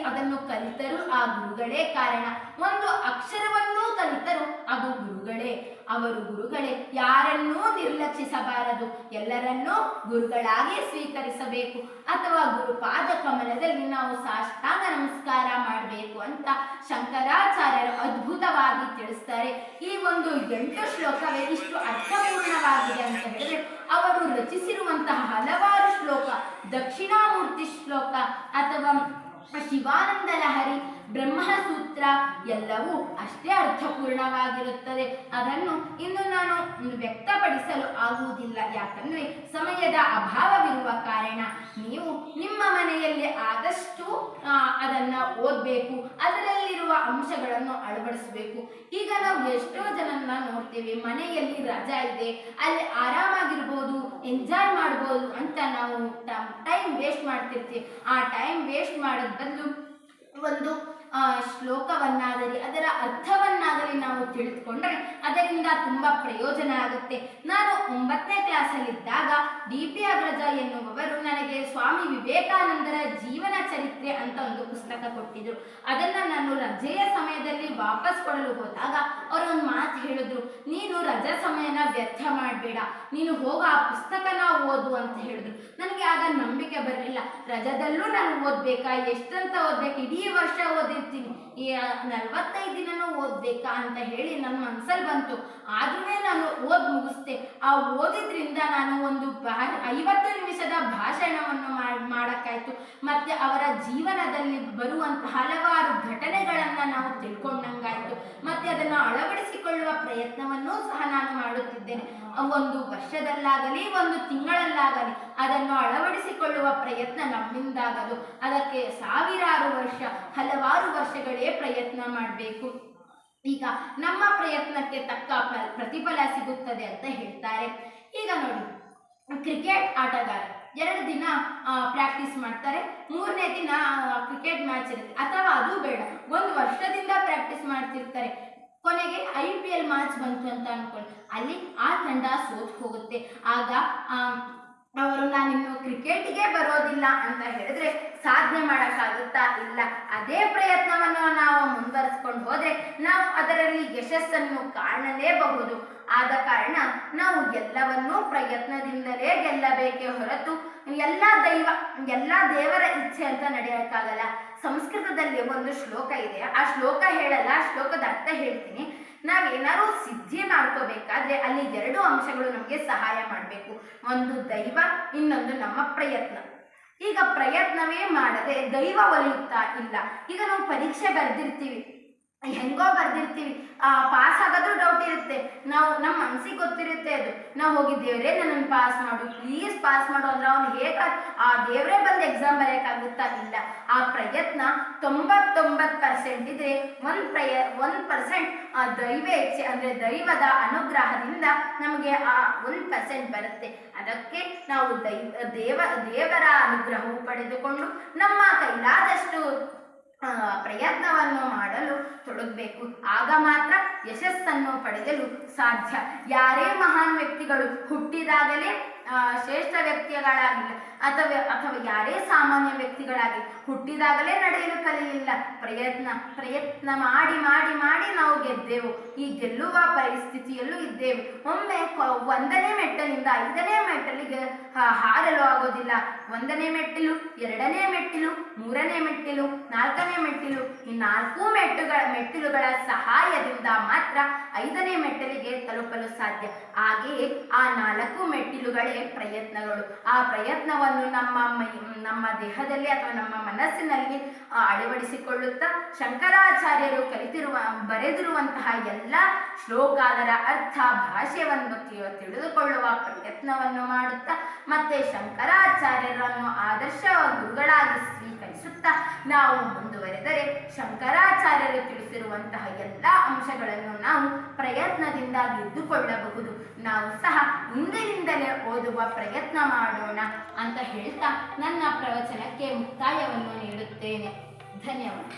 [SPEAKER 1] ಅದನ್ನು ಕಲಿತರು ಆ ಗುರುಗಳೇ ಕಾರಣ. ಒಂದು ಅಕ್ಷರವನ್ನೂ ಕಲಿತರು ಅದು ಗುರುಗಳೇ. ಅವರು ಗುರುಗಳೇ. ಯಾರನ್ನೂ ನಿರ್ಲಕ್ಷಿಸಬಾರದು, ಎಲ್ಲರನ್ನೂ ಗುರುಗಳಾಗಿ ಸ್ವೀಕರಿಸಬೇಕು. ಅಥವಾ ಗುರುಪಾದ ಕಮಲದಲ್ಲಿ ನಾವು ಸಾಷ್ಟಾಂಗ ನಮಸ್ಕಾರ ಮಾಡಬೇಕು ಅಂತ ಶಂಕರಾಚಾರ್ಯರು ಅದ್ಭುತವಾಗಿ ತಿಳಿಸ್ತಾರೆ. ಈ ಒಂದು 8 ಶ್ಲೋಕವೇ ಇಷ್ಟು ಅರ್ಥಪೂರ್ಣವಾಗಿದೆ ಅಂತ ಹೇಳಿದ್ರೆ, ಅವರು ರಚಿಸಿರುವಂತಹ ಹಲವಾರು ಶ್ಲೋಕ, ದಕ್ಷಿಣಾಮೂರ್ತಿ ಶ್ಲೋಕ ಅಥವಾ ಶಿವಾನಂದ ಲಹರಿ, ಬ್ರಹ್ಮಸೂತ್ರ ಎಲ್ಲವೂ ಅಷ್ಟೇ ಅರ್ಥಪೂರ್ಣವಾಗಿರುತ್ತದೆ. ಅದನ್ನು ಇನ್ನು ನಾನು ವ್ಯಕ್ತಪಡಿಸಲು ಆಗುವುದಿಲ್ಲ, ಯಾಕಂದರೆ ಸಮಯದ ಅಭಾವವಿರುವ ಕಾರಣ. ನೀವು ನಿಮ್ಮ ಮನೆಯಲ್ಲಿ ಆದಷ್ಟು ಅದನ್ನು ಓದಬೇಕು, ಅದರಲ್ಲಿರುವ ಅಂಶಗಳನ್ನು ಅಳವಡಿಸಬೇಕು. ಈಗ ನಾವು ಎಷ್ಟೋ ಜನನ್ನ ನೋಡ್ತೇವೆ, ಮನೆಯಲ್ಲಿ ರಜಾ ಇದೆ, ಅಲ್ಲಿ ಆರಾಮಾಗಿರ್ಬೋದು, ಎಂಜಾಯ್ ಮಾಡ್ಬೋದು ಅಂತ ನಾವು ಟೈಮ್ ವೇಸ್ಟ್ ಮಾಡ್ತಿರ್ತೀವಿ. ಆ ಟೈಮ್ ವೇಸ್ಟ್ ಮಾಡೋದ್ ಬದಲು ಒಂದು ಶ್ಲೋಕವನ್ನಾಗಲಿ ಅದರ ಅರ್ಥವನ್ನಾಗಲಿ ನಾವು ತಿಳಿದುಕೊಂಡರೆ ಅದರಿಂದ ತುಂಬ ಪ್ರಯೋಜನ ಆಗುತ್ತೆ. ನಾನು 9ನೇ ಕ್ಲಾಸಲ್ಲಿದ್ದಾಗ DP ಅಗ್ರಜ ಎನ್ನುವವರು ನನಗೆ ಸ್ವಾಮಿ ವಿವೇಕಾನಂದರ ಜೀವನ ಚರಿತ್ರೆ ಅಂತ ಒಂದು ಪುಸ್ತಕ ಕೊಟ್ಟಿದ್ರು. ಅದನ್ನು ನಾನು ರಜೆಯ ಸಮಯದಲ್ಲಿ ವಾಪಸ್ ಕೊಡಲು ಹೋದಾಗ ಅವರು ಒಂದು ಮಾತು ಹೇಳಿದ್ರು, ನೀನು ರಜಾ ಸಮಯನ ವ್ಯರ್ಥ ಮಾಡಬೇಡ, ನೀನು ಹೋಗಿ ಆ ಪುಸ್ತಕನ ಓದು ಅಂತ ಹೇಳಿದ್ರು. ನನಗೆ ಆಗ ನಂಬಿಕೆ ಬರಲಿಲ್ಲ. ರಜದಲ್ಲೂ ನಾನು ಓದಬೇಕಾ, ಎಷ್ಟಂತ ಓದಬೇಕು, ಇಡೀ ವರ್ಷ ಓದಿರ್ತೀನಿ, ಈ 45 ದಿನನೂ ಓದಬೇಕಾ ಅಂತ ಹೇಳಿ ನನ್ನ ಮನಸ್ಸಲ್ಲಿ ಬಂತು. ಆದ್ರೂ ನಾನು ಮುಗಿಸ್ದೆ. ಆ ಓದಿದ್ರಿಂದ ನಾನು ಒಂದು 50 ನಿಮಿಷದ ಭಾಷಣವನ್ನು ಮಾಡೋಕ್ಕಾಯ್ತು. ಮತ್ತೆ ಅವರ ಜೀವನದಲ್ಲಿ ಬರುವಂತಹ ಹಲವಾರು ಘಟನೆಗಳನ್ನು ನಾವು ತಿಳ್ಕೊಂಡಂಗಾಯ್ತು. ಮತ್ತೆ ಅದನ್ನು ಅಳವಡಿಸಿಕೊಳ್ಳುವ ಪ್ರಯತ್ನವನ್ನೂ ಸಹ ನಾನು ಮಾಡುತ್ತಿದ್ದೇನೆ. ಒಂದು ವರ್ಷದಲ್ಲಾಗಲಿ ಒಂದು ತಿಂಗಳಲ್ಲಾಗಲಿ ಅದನ್ನು ಅಳವಡಿಸಿಕೊಳ್ಳುವ ಪ್ರಯತ್ನ ನಮ್ಮಿಂದಾಗದು. ಅದಕ್ಕೆ ಸಾವಿರಾರು ವರ್ಷ, ಹಲವಾರು ವರ್ಷಗಳೇ ಪ್ರಯತ್ನ ಮಾಡಬೇಕು. ಈಗ ನಮ್ಮ ಪ್ರಯತ್ನಕ್ಕೆ ತಕ್ಕ ಪ್ರತಿಫಲ ಸಿಗುತ್ತದೆ ಅಂತ ಹೇಳ್ತಾರೆ. ಈಗ ನೋಡಿ, ಕ್ರಿಕೆಟ್ ಆಟಗಾರ 2 ದಿನ ಪ್ರಾಕ್ಟೀಸ್ ಮಾಡ್ತಾರೆ, 3ನೇ ದಿನ ಕ್ರಿಕೆಟ್ ಮ್ಯಾಚ್ ಇರುತ್ತೆ. ಅಥವಾ ಅದು ಬೇಡ, 1 ವರ್ಷದಿಂದ ಪ್ರಾಕ್ಟೀಸ್ ಮಾಡ್ತಿರ್ತಾರೆ. ಕೊನೆಗೆ IPL ಮ್ಯಾಚ್ ಬಂತು ಅಂತ ಅನ್ಕೊಳ್ಳಿ, ಅಲ್ಲಿ ಆ ತಂಡ ಸೋತು ಹೋಗುತ್ತೆ. ಆಗ ಅವರು ನಾನಿನ್ನು ಕ್ರಿಕೆಟ್ಗೆ ಬರೋದಿಲ್ಲ ಅಂತ ಹೇಳಿದ್ರೆ ಸಾಧನೆ ಮಾಡೋಕ್ಕಾಗುತ್ತಾ? ಇಲ್ಲ. ಅದೇ ಪ್ರಯತ್ನವನ್ನು ನಾವು ಮುಂದುವರಿಸ್ಕೊಂಡು ಹೋದರೆ ನಾವು ಅದರಲ್ಲಿ ಯಶಸ್ಸನ್ನು ಕಾಣಲೇಬಹುದು. ಆದ ಕಾರಣ ನಾವು ಎಲ್ಲವನ್ನೂ ಪ್ರಯತ್ನದಿಂದಲೇ ಗೆಲ್ಲಬೇಕೇ ಹೊರತು ಎಲ್ಲ ದೇವರ ಇಚ್ಛೆ ಅಂತ ನಡೆಯೋಕ್ಕಾಗಲ್ಲ. ಸಂಸ್ಕೃತದಲ್ಲಿ ಒಂದು ಶ್ಲೋಕ ಇದೆ, ಆ ಶ್ಲೋಕ ಹೇಳಲ್ಲ, ಆ ಶ್ಲೋಕದ ಅರ್ಥ ಹೇಳ್ತೀನಿ. ನಾವೇನಾದ್ರು ಸಿದ್ಧಿ ಮಾಡ್ಕೋಬೇಕಾದ್ರೆ ಅಲ್ಲಿ 2 ಅಂಶಗಳು ನಮಗೆ ಸಹಾಯ ಮಾಡಬೇಕು. ಒಂದು ದೈವ, ಇನ್ನೊಂದು ನಮ್ಮ ಪ್ರಯತ್ನ. ಈಗ ಪ್ರಯತ್ನವೇ ಮಾಡದೆ ದೈವ ಒಲಿಯುತ್ತಾ ಇಲ್ಲ. ಈಗ ನಾವು ಪರೀಕ್ಷೆ ಬರೆದಿರ್ತೀವಿ, ಹೆಂಗೋ ಬರ್ದಿರ್ತೀವಿ, ಪಾಸ್ ಆಗೋದು ಡೌಟ್ ಇರುತ್ತೆ. ನಾವು ನಮ್ಮ ಮನಸ್ಸಿಗೆ ಗೊತ್ತಿರುತ್ತೆ ಅದು. ನಾವು ಹೋಗಿ ದೇವರೇ ನನ್ನನ್ನು ಪಾಸ್ ಮಾಡು, ಪ್ಲೀಸ್ ಪಾಸ್ ಮಾಡು ಅಂದ್ರೆ ಅವ್ನು ಹೇಗೆ ಆ ದೇವರೇ ಬಂದು ಎಕ್ಸಾಮ್ ಬರೆಯೋಕ್ಕಾಗುತ್ತಾ? ಇಲ್ಲ. ಆ ಪ್ರಯತ್ನ 99% ಇದ್ರೆ 1% ದೈವ ಇಚ್ಛೆ ಅಂದ್ರೆ ದೈವದ ಅನುಗ್ರಹದಿಂದ ನಮಗೆ ಆ 1% ಬರುತ್ತೆ. ಅದಕ್ಕೆ ನಾವು ದೇವರ ಅನುಗ್ರಹವು ಪಡೆದುಕೊಂಡು ನಮ್ಮ ಕೈಲಾದಷ್ಟು ಪ್ರಯತ್ನವನ್ನು ಮಾಡಲು ತೊಡಗಬೇಕು. ಆಗ ಮಾತ್ರ ಯಶಸ್ಸನ್ನು ಪಡೆಯಲು ಸಾಧ್ಯ. ಯಾರೇ ಮಹಾನ್ ವ್ಯಕ್ತಿಗಳು ಹುಟ್ಟಿದಾಗಲೇ ಶ್ರೇಷ್ಠ ವ್ಯಕ್ತಿಗಳಾಗಿಲ್ಲ, ಅಥವಾ ಯಾರೇ ಸಾಮಾನ್ಯ ವ್ಯಕ್ತಿಗಳಾಗಿ ಹುಟ್ಟಿದಾಗಲೇ ನಡೆಯಲು ಕಲಿಯಲಿಲ್ಲ. ಪ್ರಯತ್ನ ಮಾಡಿ ಮಾಡಿ ಮಾಡಿ ನಾವು ಗೆದ್ದೆವು. ಈ ಗೆಲ್ಲುವ ಪರಿಸ್ಥಿತಿಯಲ್ಲೂ ಇದ್ದೇವೆ. ಒಮ್ಮೆ 1ನೇ ಮೆಟ್ಟಲಿಂದ 5ನೇ ಮೆಟ್ಟಲಿಗೆ ಹಾರಲು ಆಗೋದಿಲ್ಲ. 1ನೇ ಮೆಟ್ಟಿಲು, 2ನೇ ಮೆಟ್ಟಿಲು, 3ನೇ ಮೆಟ್ಟಿಲು, 4ನೇ ಮೆಟ್ಟಿಲು, ಈ 4 ಮೆಟ್ಟಿಲುಗಳ ಸಹಾಯದಿಂದ ಮಾತ್ರ 5ನೇ ಮೆಟ್ಟಲಿಗೆ ತಲುಪಲು ಸಾಧ್ಯ. ಹಾಗೆಯೇ ಆ 4 ಮೆಟ್ಟಿಲುಗಳೇ ಪ್ರಯತ್ನಗಳು. ಆ ಪ್ರಯತ್ನವನ್ನು ನಮ್ಮ ದೇಹದಲ್ಲಿ ಅಥವಾ ನಮ್ಮ ಮನಸ್ಸಿನಲ್ಲಿ ಅಳವಡಿಸಿಕೊಳ್ಳುತ್ತಾ ಶಂಕರಾಚಾರ್ಯರು ಬರೆದಿರುವಂತಹ ಎಲ್ಲ ಶ್ಲೋಕ, ಅದರ ಅರ್ಥ, ಭಾಷ್ಯವನ್ನು ತಿಳಿದುಕೊಳ್ಳುವ ಪ್ರಯತ್ನವನ್ನು ಮಾಡುತ್ತಾ ಮತ್ತೆ ಶಂಕರಾಚಾರ್ಯರನ್ನು ಆದರ್ಶ ಗುರುಗಳಾಗಿ ಸ್ವೀಕರಿಸುತ್ತಾ ನಾವು ಮುಂದುವರೆದರೆ ಶಂಕರಾಚಾರ್ಯರು ತಿಳಿಸಿರುವಂತಹ ಎಲ್ಲ ಅಂಶಗಳನ್ನು ನಾವು ಪ್ರಯತ್ನದಿಂದ ಗೆದ್ದುಕೊಳ್ಳಬಹುದು. ನಾವು ಸಹ ಇಂದಿನಿಂದಲೇ ಓದುವ ಪ್ರಯತ್ನ ಮಾಡೋಣ ಅಂತ ಹೇಳ್ತಾ ನನ್ನ ಪ್ರವಚನಕ್ಕೆ ಮುಕ್ತಾಯವನ್ನು ನೀಡುತ್ತೇನೆ. ಧನ್ಯವಾದ.